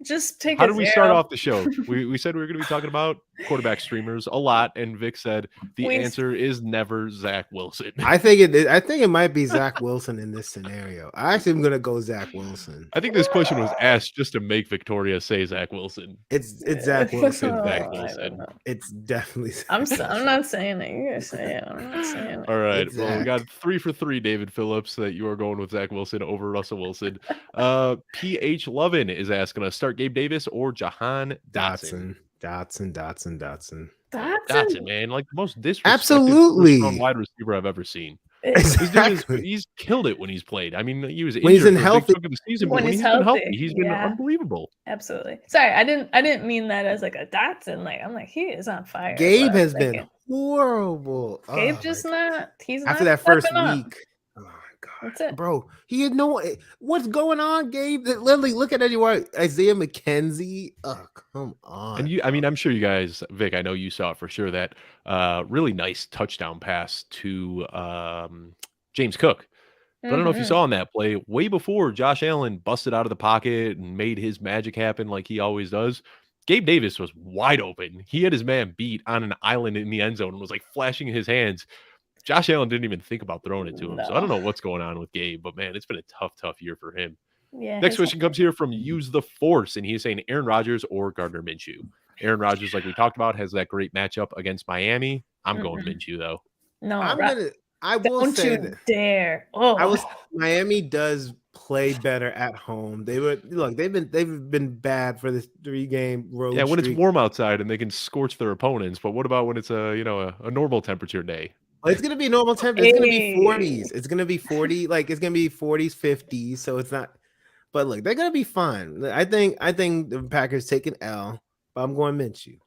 S2: Just take.
S1: How did we start off the show? We said we were going to be talking about quarterback streamers a lot, and Vic said the answer is never Zach Wilson.
S3: I think it might be Zach Wilson in this scenario. I actually am going to go Zach Wilson.
S1: I think this question was asked just to make Victoria say Zach Wilson.
S3: It's Zach Wilson.
S1: It's
S3: definitely.
S2: I'm not saying it. You're saying it. I'm not saying it.
S1: All right. Well, we got 3 for 3, David Phillips, that you are going with Zach Wilson over Russell Wilson. PH Lovin is asking us, start Gabe Davis or Jahan Dotson.
S3: Dotson,
S1: man. Like the most disrespected
S3: absolutely
S1: wide receiver I've ever seen.
S3: Exactly.
S1: He's killed it when he's played. I mean, he was
S3: when he's in healthy.
S1: Of the season, when he's been healthy, he's been unbelievable.
S2: Absolutely. Sorry, I didn't mean that as like a Dotson. Like I'm like, he is on fire.
S3: Gabe has been horrible.
S2: Gabe just not. He's
S3: after
S2: not
S3: that first
S2: up.
S3: week. Oh my god,
S2: that's it,
S3: bro. He had what's going on, Gabe? Literally, look at anyone. Isaiah McKenzie. Oh, come on.
S1: And I mean, I'm sure you guys, Vic, I know you saw it for sure. That really nice touchdown pass to James Cook. But I don't know if you saw on that play, way before Josh Allen busted out of the pocket and made his magic happen like he always does. Gabe Davis was wide open. He had his man beat on an island in the end zone and was like flashing his hands. Josh Allen didn't even think about throwing it to him. No. So I don't know what's going on with Gabe, but man, it's been a tough year for him.
S2: Yeah.
S1: Next question comes here from Use the Force, and he's saying Aaron Rodgers or Gardner Minshew. Aaron Rodgers, like we talked about, has that great matchup against Miami. I'm going Minshew though.
S2: No,
S3: I will say
S2: don't you dare. Oh,
S3: Miami does play better at home. They've been bad for this 3-game road.
S1: Yeah, when
S3: streak.
S1: it's warm outside and they can scorch their opponents. But what about when it's a normal temperature day?
S3: It's gonna be normal temperature. It's gonna be 40s. It's gonna be 40. Like it's gonna be 40s, 50s. So it's not. But look, they're gonna be fine. I think the Packers take an L. But I'm going Minshew.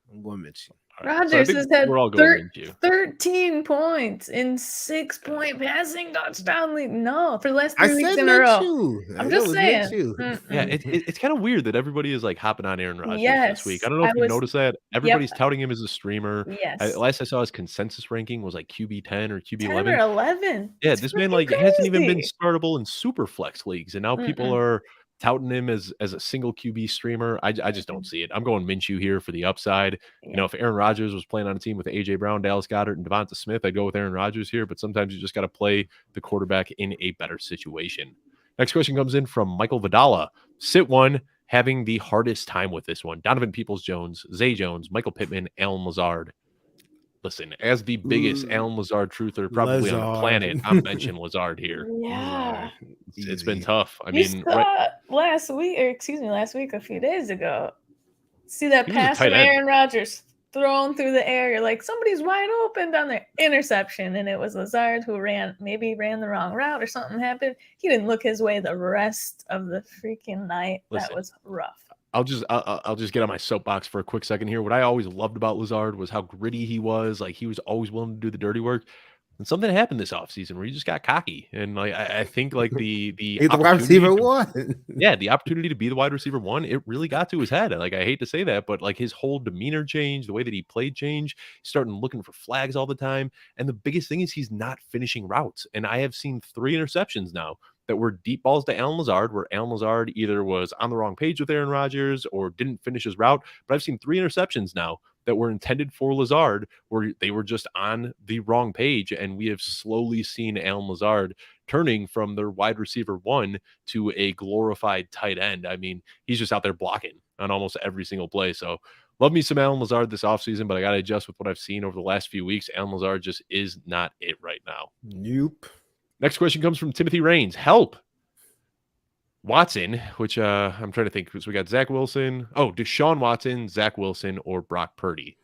S1: All right.
S2: Rodgers has had
S1: we're all going Minshew.
S2: 13 points in 6-point passing touchdown lead. No, for the last 3 weeks
S3: said
S2: in a row.
S3: Minshew.
S2: I'm just saying.
S1: Yeah, it's kind of weird that everybody is like hopping on Aaron Rodgers this week.
S2: Yes,
S1: I don't know if
S2: I
S1: you've
S2: was-
S1: noticed that. Everybody's touting him as a streamer.
S2: Yes.
S1: Last I saw his consensus ranking was like QB 10 or QB
S2: 10
S1: 11.
S2: or 11.
S1: Yeah,
S2: It's
S1: this man
S2: freaking
S1: hasn't even been
S2: crazy.
S1: startable in super flex leagues, and now people are touting him as a single QB streamer. I just don't see it. I'm going Minshew here for the upside. You know, if Aaron Rodgers was playing on a team with AJ Brown, Dallas Goedert, and Devonta Smith, I'd go with Aaron Rodgers here. But sometimes you just got to play the quarterback in a better situation. Next question comes in from Michael Vidala. Sit one, having the hardest time with this one. Donovan Peoples-Jones, Zay Jones, Michael Pittman, Alan Lazard. Listen, as the biggest Alan Lazard truther probably on the planet, I'm benching Lazard here.
S2: Yeah.
S1: It's been tough. I
S2: You
S1: mean,
S2: saw last week, a few days ago. See that
S1: He was a
S2: pass
S1: tight
S2: from
S1: end.
S2: Aaron Rodgers thrown through the air. You're like, somebody's wide open down there. Interception. And it was Lazard who maybe ran the wrong route or something happened. He didn't look his way the rest of the freaking night.
S1: Listen,
S2: that was rough.
S1: I'll just get on my soapbox for a quick second here. What I always loved about Lazard was how gritty he was. Like, he was always willing to do the dirty work. And something happened this offseason where he just got cocky. And like I think like the
S3: He's the wide receiver one.
S1: Yeah, the opportunity to be the wide receiver one, it really got to his head. Like, I hate to say that, but like his whole demeanor changed, the way that he played changed. He's starting looking for flags all the time. And the biggest thing is he's not finishing routes. And I have seen 3 interceptions now that were deep balls to Alan Lazard, where Alan Lazard either was on the wrong page with Aaron Rodgers or didn't finish his route. But I've seen 3 interceptions now that were intended for Lazard, where they were just on the wrong page. And we have slowly seen Alan Lazard turning from their wide receiver one to a glorified tight end. I mean, he's just out there blocking on almost every single play. So love me some Alan Lazard this offseason, but I got to adjust with what I've seen over the last few weeks. Alan Lazard just is not it right now.
S3: Nope.
S1: Next question comes from Timothy Raines. Help. Watson, which I'm trying to think. So we got Zach Wilson. Oh, Deshaun Watson, Zach Wilson, or Brock Purdy.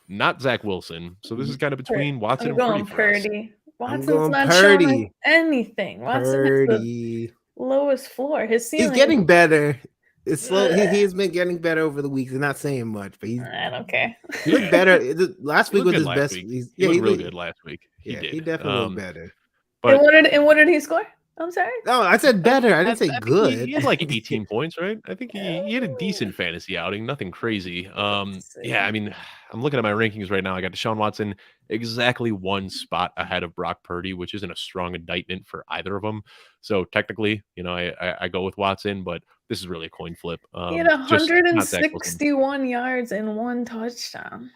S1: Not Zach Wilson. So this is kind of between Watson and
S2: going
S1: Purdy.
S2: Watson's not showing anything. Watson has the lowest floor. His ceiling.
S3: He's getting better. It's slow. He's been getting better over the weeks. He's not saying much, but
S2: I don't care.
S3: He looked better. Last week was his best.
S1: He looked real good last week. He did.
S3: He definitely looked better.
S1: But
S2: and what did he score? I'm sorry.
S3: No, I said better. I didn't say good.
S1: He had like 18 points, right? I think he had a decent fantasy outing, nothing crazy. Yeah, I mean, I'm looking at my rankings right now. I got Deshaun Watson exactly 1 spot ahead of Brock Purdy, which isn't a strong indictment for either of them. So technically, you know, I go with Watson, but this is really a coin flip.
S2: He had 161 yards and 1 touchdown.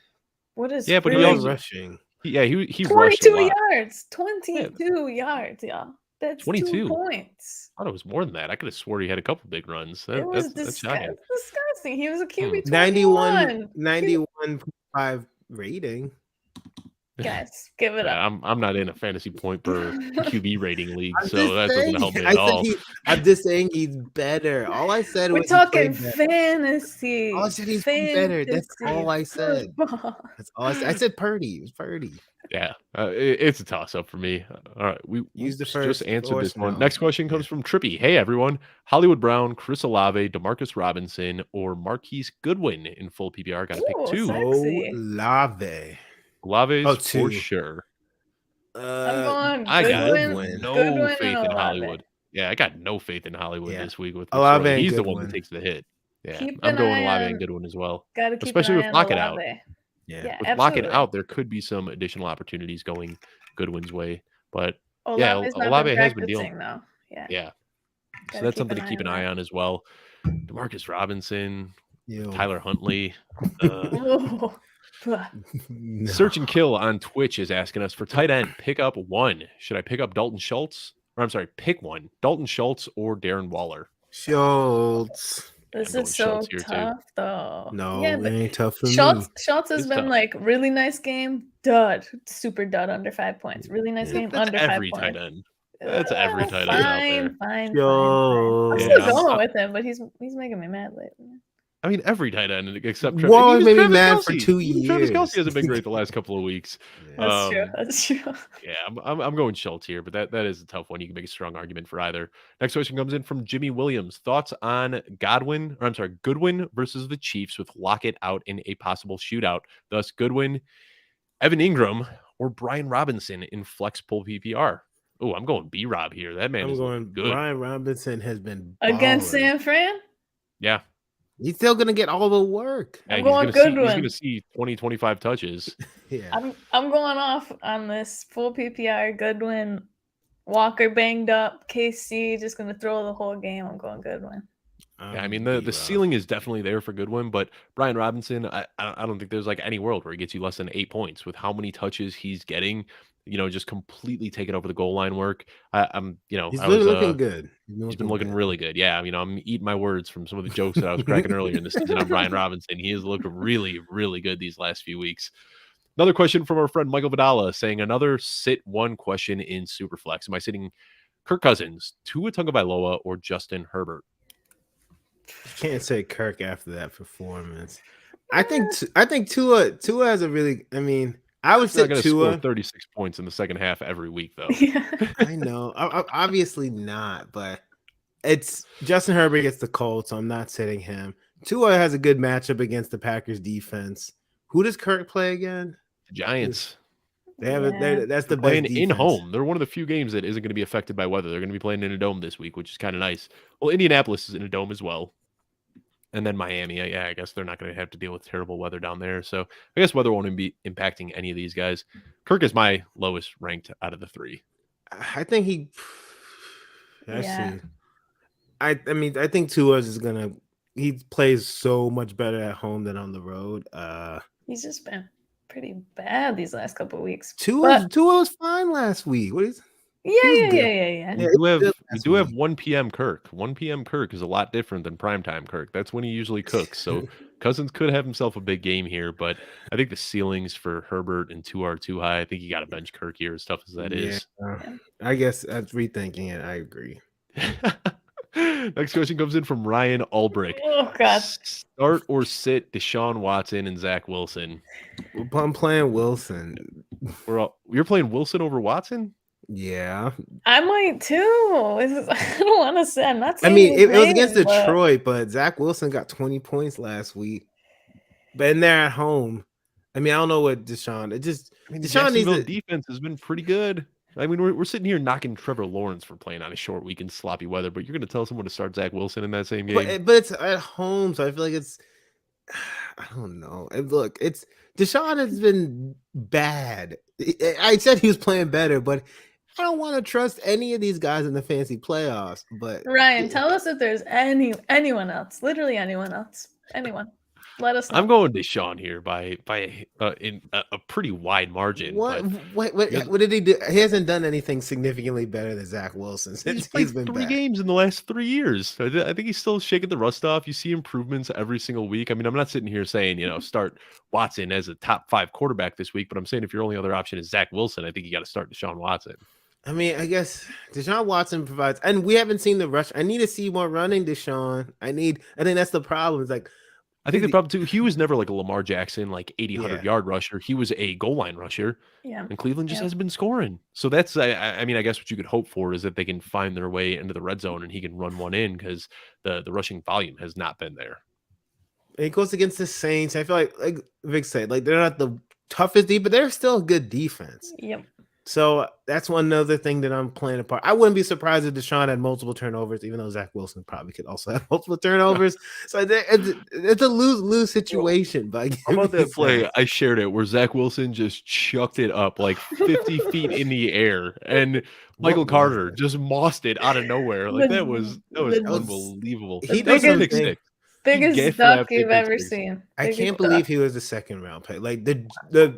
S2: What is?
S3: Yeah, but he was rushing.
S1: Yeah, he
S2: 22
S1: rushed a lot.
S2: yards. 22 yards, y'all. That's 22 2 points.
S1: I thought it was more than that. I could have swore he had a couple big runs.
S2: It was disgusting. He was a QB
S3: 91.5 rating.
S2: Guys, give it up.
S1: I'm not in a fantasy point per QB rating league, so that doesn't help me at all.
S3: I'm just saying he's better. All I said was
S2: we're talking fantasy.
S3: All I said he's better. That's all I said. That's all I said. I said Purdy. It was Purdy.
S1: Yeah, it's a toss-up for me. All right, we just answered this one. Next question comes from Trippy. Hey, everyone. Hollywood Brown, Chris Olave, Demarcus Robinson, or Marquise Goodwin in full PPR? Got to pick 2. Olave's for sure.
S2: I
S1: got no faith in Hollywood. Yeah, I got no faith in Hollywood this week with
S3: Olave.
S1: He's the one that takes the hit. Yeah, I'm going Olave and Goodwin as well. Especially with Lockett out.
S2: Yeah,
S1: with Lockett out, there could be some additional opportunities going Goodwin's way. But Olave has been dealing.
S2: Though.
S1: Yeah. So that's something to keep an eye on as well. Demarcus Robinson, Tyler Huntley.
S3: No.
S1: Search and Kill on Twitch is asking us for tight end. Pick up 1. Should I pick up Dalton Schultz? Or I'm sorry, pick 1. Dalton Schultz or Darren Waller?
S3: Schultz.
S2: This is so tough, though.
S3: No, it ain't tough for me.
S2: Schultz has been like really nice game, dud, super dud under 5 points. Really nice game under 5 points.
S1: Every tight end. That's every tight end out there.
S2: Fine. I'm still going with him, but he's making me mad lately.
S1: I mean, every tight end except Travis.
S3: Wall
S1: Even
S3: made me
S1: Travis
S3: mad for
S1: Kelce.
S3: 2
S1: Even Travis Kelce
S3: years.
S1: hasn't been great the last couple of weeks.
S2: That's true. That's true.
S1: Yeah, I'm going Schultz here, but that is a tough one. You can make a strong argument for either. Next question comes in from Jimmy Williams. Thoughts on Goodwin versus the Chiefs with Lockett out in a possible shootout. Thus, Goodwin, Evan Ingram, or Brian Robinson in flex pull PPR. Oh, I'm going B-Rob here. That man
S3: I'm
S1: is
S3: going
S1: good.
S3: Brian Robinson has been
S2: Against
S3: balling.
S2: San Fran?
S1: Yeah.
S3: He's still going to get all the work.
S2: I'm
S1: He's
S2: going
S1: going
S2: Goodwin.
S1: to see 20, 25 touches.
S3: Yeah.
S2: I'm going off on this full PPR. Goodwin, Walker banged up, KC just going to throw the whole game. I'm going Goodwin.
S1: Yeah, I mean, the ceiling is definitely there for Goodwin, but Brian Robinson, I don't think there's like any world where he gets you less than 8 points with how many touches he's getting. Just completely taking over the goal line work.
S3: He's been looking good.
S1: He's been looking really good. Yeah, I'm eating my words from some of the jokes that I was cracking earlier in the season on Brian Robinson. He has looked really, really good these last few weeks. Another question from our friend Michael Vidala saying another sit one question in Superflex. Am I sitting Kirk Cousins, Tua Tagovailoa, or Justin Herbert?
S3: You can't say Kirk after that performance. I think Tua has a really. I mean, I would say Tua
S1: 36 points in the second half every week, though.
S2: Yeah.
S3: I know, obviously not, but it's Justin Herbert gets the cold, so I'm not sitting him. Tua has a good matchup against the Packers defense. Who does Kirk play again?
S1: The Giants.
S3: They have it. That's the best
S1: playing
S3: defense.
S1: In home. They're one of the few games that isn't going to be affected by weather. They're going to be playing in a dome this week, which is kind of nice. Well, Indianapolis is in a dome as well. And then Miami, I guess they're not going to have to deal with terrible weather down there. So I guess weather won't be impacting any of these guys. Kirk is my lowest ranked out of the three.
S3: I think he. Actually, I mean, I think Tua is gonna. He plays so much better at home than on the road.
S2: He's just been pretty bad these last couple of weeks.
S3: Tua was fine last week. What is?
S2: Yeah.
S1: We do have 1 p.m. Kirk. 1 p.m. Kirk is a lot different than primetime Kirk. That's when he usually cooks. So Cousins could have himself a big game here, but I think the ceilings for Herbert and Tua are too high. I think you got to bench Kirk here, as tough as that is.
S3: I guess that's rethinking it. I agree.
S1: Next question comes in from Ryan Ulbrich.
S2: Oh, God.
S1: Start or sit Deshaun Watson and Zach Wilson?
S3: I'm playing Wilson.
S1: You're playing Wilson over Watson?
S3: Yeah,
S2: I might too. I don't want to say. I'm not saying.
S3: I mean, it was against Detroit, but Zach Wilson got 20 points last week. But in there at home, I mean, I don't know what Deshaun. Deshaun needs
S1: defense has been pretty good. I mean, we're sitting here knocking Trevor Lawrence for playing on a short week in sloppy weather, but you're going to tell someone to start Zach Wilson in that same game.
S3: But it's at home, so I feel like it's. I don't know. Look, Deshaun has been bad. I said he was playing better, but I don't want to trust any of these guys in the fantasy playoffs. But
S2: Ryan, tell us if there's anyone else, literally anyone else, anyone. Let us know.
S1: I'm going Deshaun here by in a pretty wide margin.
S3: What did he do? He hasn't done anything significantly better than Zach Wilson since he's been
S1: 3
S3: back.
S1: games in the last 3 years. I think he's still shaking the rust off. You see improvements every single week. I mean, I'm not sitting here saying, start Watson as a top 5 quarterback this week, but I'm saying if your only other option is Zach Wilson, I think you got to start Deshaun Watson.
S3: I mean, I guess Deshaun Watson provides, and we haven't seen the rush. I need to see more running, Deshaun. I think that's the problem. It's like,
S1: I think the problem too, he was never like a Lamar Jackson, like 80, 100-yard rusher. He was a goal line rusher.
S2: Yeah.
S1: And Cleveland just hasn't been scoring. So that's, I mean, I guess what you could hope for is that they can find their way into the red zone and he can run one in because the rushing volume has not been there.
S3: It goes against the Saints. I feel like Vic said, like they're not the toughest deep, but they're still a good defense.
S2: Yep.
S3: So that's one other thing that I'm playing apart. I wouldn't be surprised if Deshaun had multiple turnovers, even though Zach Wilson probably could also have multiple turnovers. So it's a lose-lose situation. How
S1: about that play? I shared it where Zach Wilson just chucked it up like 50 feet in the air, and Michael Carter just mossed it out of nowhere. Like that was unbelievable.
S3: He does
S2: biggest duck you've ever seen.
S3: I can't believe he was a second round pick. Like the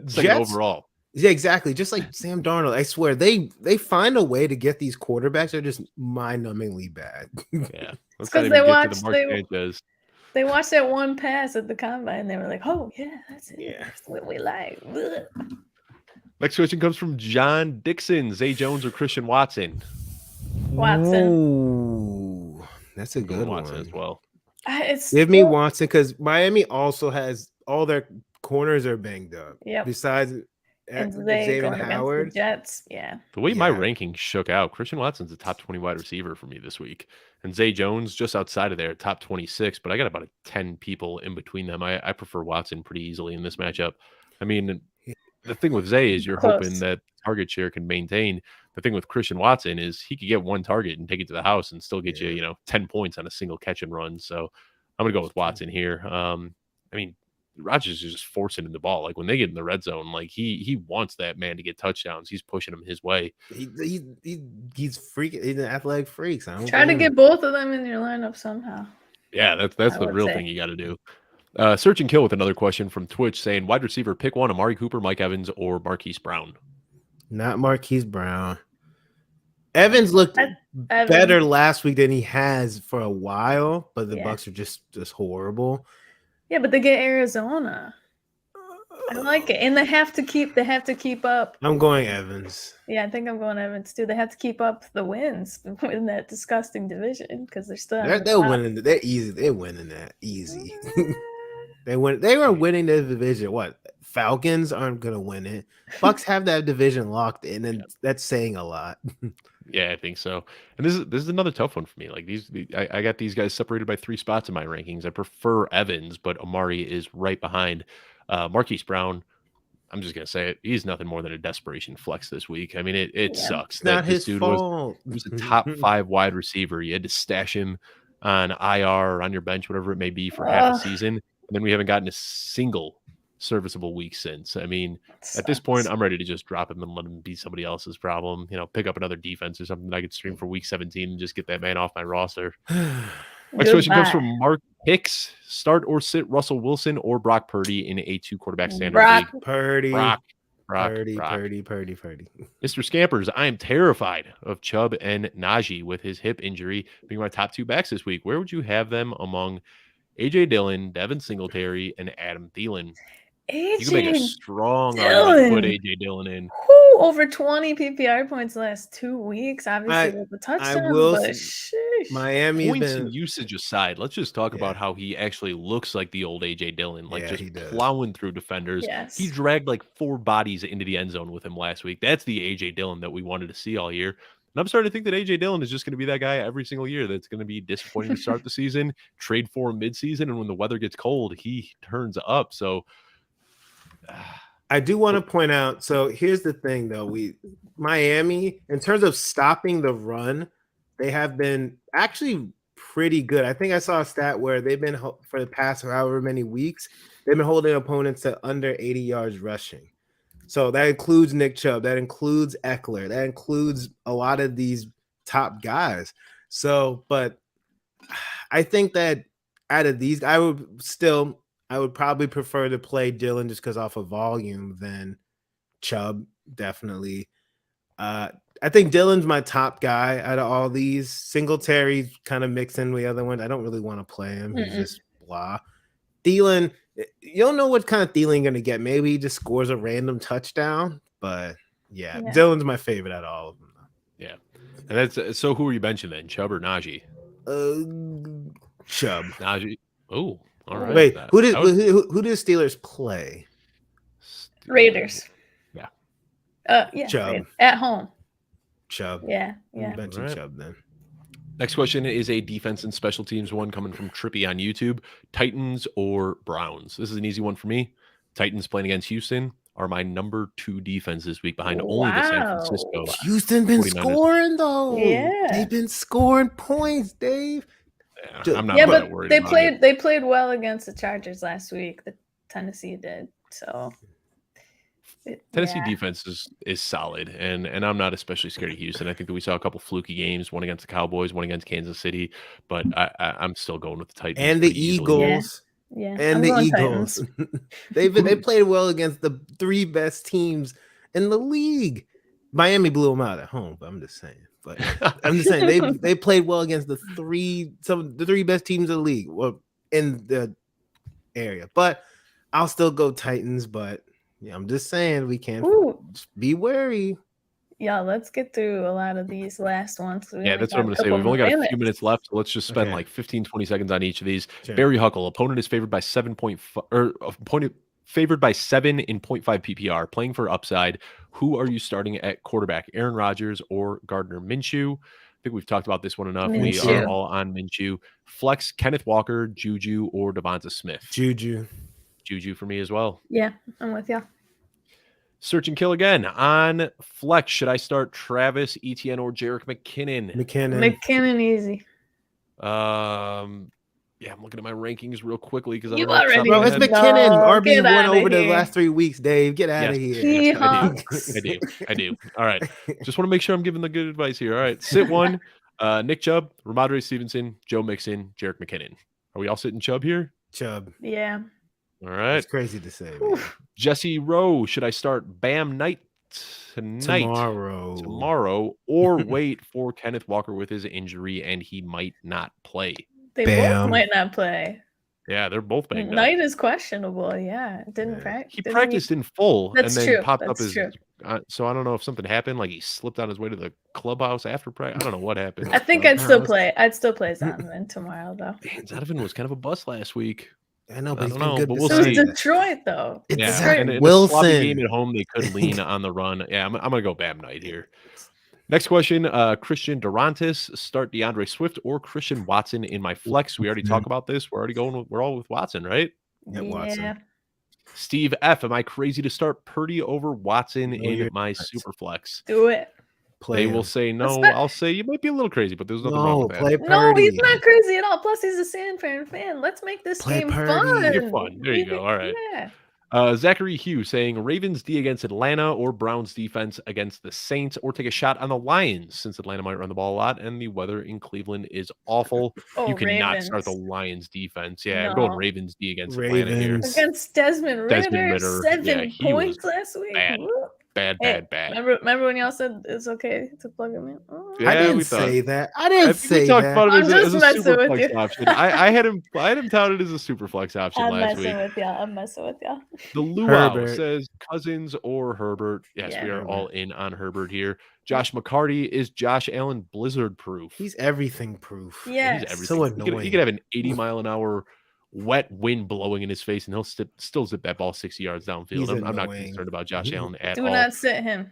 S3: Jets
S1: overall.
S3: Yeah, exactly. Just like Sam Darnold, I swear they find a way to get these quarterbacks. They're just mind-numbingly bad.
S1: Yeah,
S2: because they watched that one pass at the combine. And they were like, "Oh yeah, that's it. Yeah, that's what we like." Ugh.
S1: Next question comes from John Dixon: Zay Jones or Christian Watson?
S2: Watson.
S3: Ooh, that's a good one
S1: as well.
S3: Give me Watson because Miami also has all their corners are banged up.
S2: Yep.
S3: Besides
S2: and they
S3: Xavier
S2: going
S3: Howard.
S2: against the Jets. Yeah.
S1: The way my rankings shook out, Christian Watson's a top 20 wide receiver for me this week. And Zay Jones just outside of there, top 26, but I got about 10 people in between them. I prefer Watson pretty easily in this matchup. I mean, the thing with Zay is you're hoping that target share can maintain. The thing with Christian Watson is he could get one target and take it to the house and still get you, 10 points on a single catch and run. So I'm going to go with Watson here. I mean, Rodgers is just forcing him the ball. Like when they get in the red zone, like he wants that man to get touchdowns. He's pushing him his way.
S3: He's freaking. He's an athletic freak. So
S2: try to get both of them in your lineup somehow.
S1: Yeah, that's the real thing you got to do. Search and Kill with another question from Twitch saying wide receiver, pick one: Amari Cooper, Mike Evans, or Marquise Brown.
S3: Not Marquise Brown. Evans looked better last week than he has for a while, but the Bucs are just horrible.
S2: Yeah, but they get Arizona. I like it, and they have to keep up.
S3: I'm going Evans.
S2: Yeah, I think I'm going Evans too. They have to keep up the wins in that disgusting division because they're still.
S3: They're winning. They're easy. They're winning that easy. They were winning the division. What? Falcons aren't gonna win it. Bucs have that division locked in, and that's saying a lot.
S1: Yeah, I think so. And this is another tough one for me. Like I got these guys separated by 3 spots in my rankings. I prefer Evans, but Amari is right behind Marquise Brown. I'm just gonna say it. He's nothing more than a desperation flex this week. I mean, it sucks.
S3: It's not his fault.
S1: Was a top 5 wide receiver. You had to stash him on IR or on your bench, whatever it may be, for half a season. And then we haven't gotten a single serviceable week since. I mean, at this point, I'm ready to just drop him and let him be somebody else's problem. Pick up another defense or something that I could stream for week 17 and just get that man off my roster. Next question comes from Mark Hicks. Start or sit Russell Wilson or Brock Purdy in a 2 quarterback standard league?
S3: Purdy.
S1: Purdy. Mr. Scampers, I am terrified of Chubb and Najee with his hip injury being my top 2 backs this week. Where would you have them among A.J. Dillon, Devin Singletary, and Adam Thielen? You can make a strong argument to put A.J. Dillon in.
S2: Over 20 PPR points the last 2 weeks. Obviously, with the touchdown. But
S3: Miami
S1: points and usage aside, let's just talk about how he actually looks like the old A.J. Dillon, just plowing through defenders.
S2: Yes.
S1: He dragged like 4 bodies into the end zone with him last week. That's the A.J. Dillon that we wanted to see all year. And I'm starting to think that A.J. Dillon is just going to be that guy every single year that's going to be disappointing to start the season, trade for him midseason, and when the weather gets cold, he turns up. So
S3: I do want to point out, so here's the thing though, Miami, in terms of stopping the run, they have been actually pretty good. I think I saw a stat where they've been, for the past however many weeks, they've been holding opponents to under 80 yards rushing. So that includes Nick Chubb, that includes Eckler, that includes a lot of these top guys. So, but I think that out of these, I would probably prefer to play Dillon just because off of volume than Chubb, definitely. I think Dillon's my top guy out of all these. Singletary kind of mixing with the other ones. I don't really want to play him. He's just blah. Thielen, you don't know what kind of Thielen going to get. Maybe he just scores a random touchdown. But yeah, Dillon's my favorite out of all of them.
S1: Yeah. And that's so who are you benching then? Chubb or Najee?
S3: Chubb.
S1: Najee. Oh. All right.
S3: Wait, who did Steelers play?
S2: Raiders.
S3: Yeah. Chubb.
S2: At home.
S3: Chubb.
S2: Yeah.
S3: Benching Chubb then.
S1: Next question is a defense and special teams one coming from Trippy on YouTube. Titans or Browns? This is an easy one for me. Titans playing against Houston are my number 2 defense this week behind only the San Francisco.
S3: Houston been scoring though.
S2: Yeah.
S3: They've been scoring points, Dave.
S1: I'm not that worried.
S2: They played well against the Chargers last week. The Tennessee did. So
S1: Tennessee defense is solid, and I'm not especially scared of Houston. I think that we saw a couple fluky games, one against the Cowboys, one against Kansas City, but I'm still going with the Titans
S3: and the Eagles.
S2: Yeah.
S3: And the Eagles. they played well against the 3 best teams in the league. Miami blew them out at home, but I'm just saying. But I'm just saying they played well against the 3 best teams in the league, in the area. But I'll still go Titans. But yeah, I'm just saying we can't just be wary.
S2: Yeah, let's get through a lot of these last ones.
S1: Yeah, that's what I'm going to say. We've only got a few minutes left, so let's just spend like 15, 20 seconds on each of these. Sure. Barry Huckle, opponent is favored by 7.5, or opponent favored by 7 in 0.5 PPR, playing for upside. Who are you starting at quarterback, Aaron Rodgers or Gardner Minshew? I think we've talked about this one enough. Minshew. We are all on Minshew. Flex, Kenneth Walker, Juju, or Devonta Smith?
S3: Juju
S1: for me as well.
S2: Yeah, I'm with you.
S1: Search and kill again. On flex, should I start Travis Etienne or Jerick McKinnon?
S2: McKinnon easy.
S1: Yeah, I'm looking at my rankings real quickly because
S3: bro, it's McKinnon. RB won over the last 3 weeks, Dave. Get out of here.
S1: Yes, I do. All right. Just want to make sure I'm giving the good advice here. All right. Sit one. Nick Chubb, Ramondre Stevenson, Joe Mixon, Jerick McKinnon. Are we all sitting Chubb here?
S3: Chubb.
S2: Yeah.
S1: All right.
S3: It's crazy to say. Man.
S1: Jesse Rowe, should I start Bam Knight tomorrow, or wait for Kenneth Walker with his injury and he might not play?
S2: They both might not play.
S1: Yeah, they're both banged up.
S2: Knight is questionable. Yeah, didn't practice.
S1: He practiced in full
S2: That's
S1: and then
S2: true.
S1: popped up as. So I don't know if something happened, like he slipped on his way to the clubhouse after practice. I don't know what happened.
S2: I think I'd still play Zonovan tomorrow, though.
S1: Man, Zonovan was kind of a bust last week.
S3: I know, but
S1: we'll
S2: see. It's Detroit, though.
S1: And in a sloppy game at home, they could lean on the run. Yeah, I'm going to go Bam Knight here. Next question, Christian Durantis, start DeAndre Swift or Christian Watson in my flex. We already talked about this. We're all with Watson, right?
S3: Yeah, Watson.
S1: Steve F, am I crazy to start Purdy over Watson in my super flex?
S2: Do it.
S1: They will say no. I'll say you might be a little crazy, but there's nothing wrong with that.
S2: No, he's not crazy at all. Plus, he's a San Fran fan. Let's make this game fun.
S1: Make it fun. There you go. All right.
S2: Yeah.
S1: Zachary Hugh saying Ravens D against Atlanta or Browns defense against the Saints, or take a shot on the Lions since Atlanta might run the ball a lot and the weather in Cleveland is awful. You cannot start the Lions defense. Yeah, I'm going Ravens D against Atlanta here.
S2: Against Desmond Ritter. 7 points last week.
S1: Bad.
S2: Remember when y'all said it's okay to plug him in? Oh.
S3: Yeah, I didn't say that. I didn't say
S1: we talked about it as a super flex
S2: you.
S1: option. I had him touted as a super flex option last week.
S2: I'm messing with y'all.
S1: The Luau says Cousins or Herbert. Yes, we are all in on Herbert here. Josh McCarty, is Josh Allen blizzard proof?
S3: He's everything proof.
S2: Yeah,
S1: he's everything.
S3: So annoying.
S1: He could have an 80-mile-an-hour wet wind blowing in his face, and he'll still zip that ball 60 yards downfield. I'm not concerned about Josh Allen at all.
S2: Do not sit him.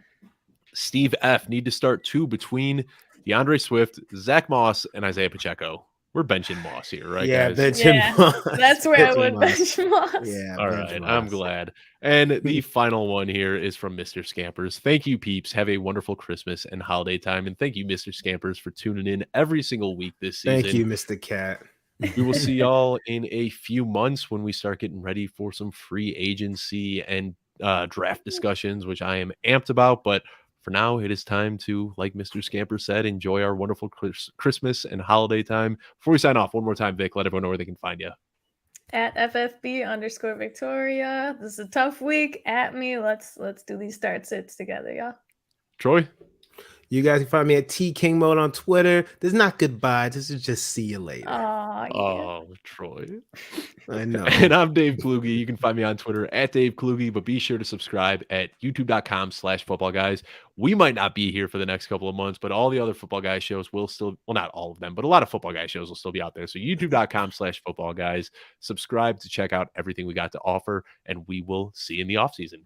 S1: Steve F, need to start 2 between DeAndre Swift, Zach Moss, and Isaiah Pacheco. We're benching Moss here, right, guys?
S3: Benching Moss.
S2: That's where I would bench Moss.
S3: Yeah,
S1: all right, I'm glad. And the final one here is from Mr. Scampers. Thank you, peeps. Have a wonderful Christmas and holiday time. And thank you, Mr. Scampers, for tuning in every single week this season.
S3: Thank you, Mr. Cat.
S1: We will see y'all in a few months when we start getting ready for some free agency and draft discussions, which I am amped about. But for now, it is time to, like Mr. Scamper said, enjoy our wonderful Christmas and holiday time. Before we sign off, one more time, Vic, let everyone know where they can find you.
S2: At FFB_Victoria. This is a tough week. At me. Let's do these start sits together, y'all.
S1: Troy?
S3: You guys can find me at T King Mode on Twitter. This is not goodbye. This is just see you later.
S1: Oh, Troy.
S3: I know.
S1: And I'm Dave Kluge. You can find me on Twitter at Dave Kluge, but be sure to subscribe at youtube.com/footballguys. We might not be here for the next couple of months, but all the other Football Guys shows will still, well, not all of them, but a lot of Football Guys shows will still be out there. So youtube.com/footballguys. Subscribe to check out everything we got to offer, and we will see you in the offseason.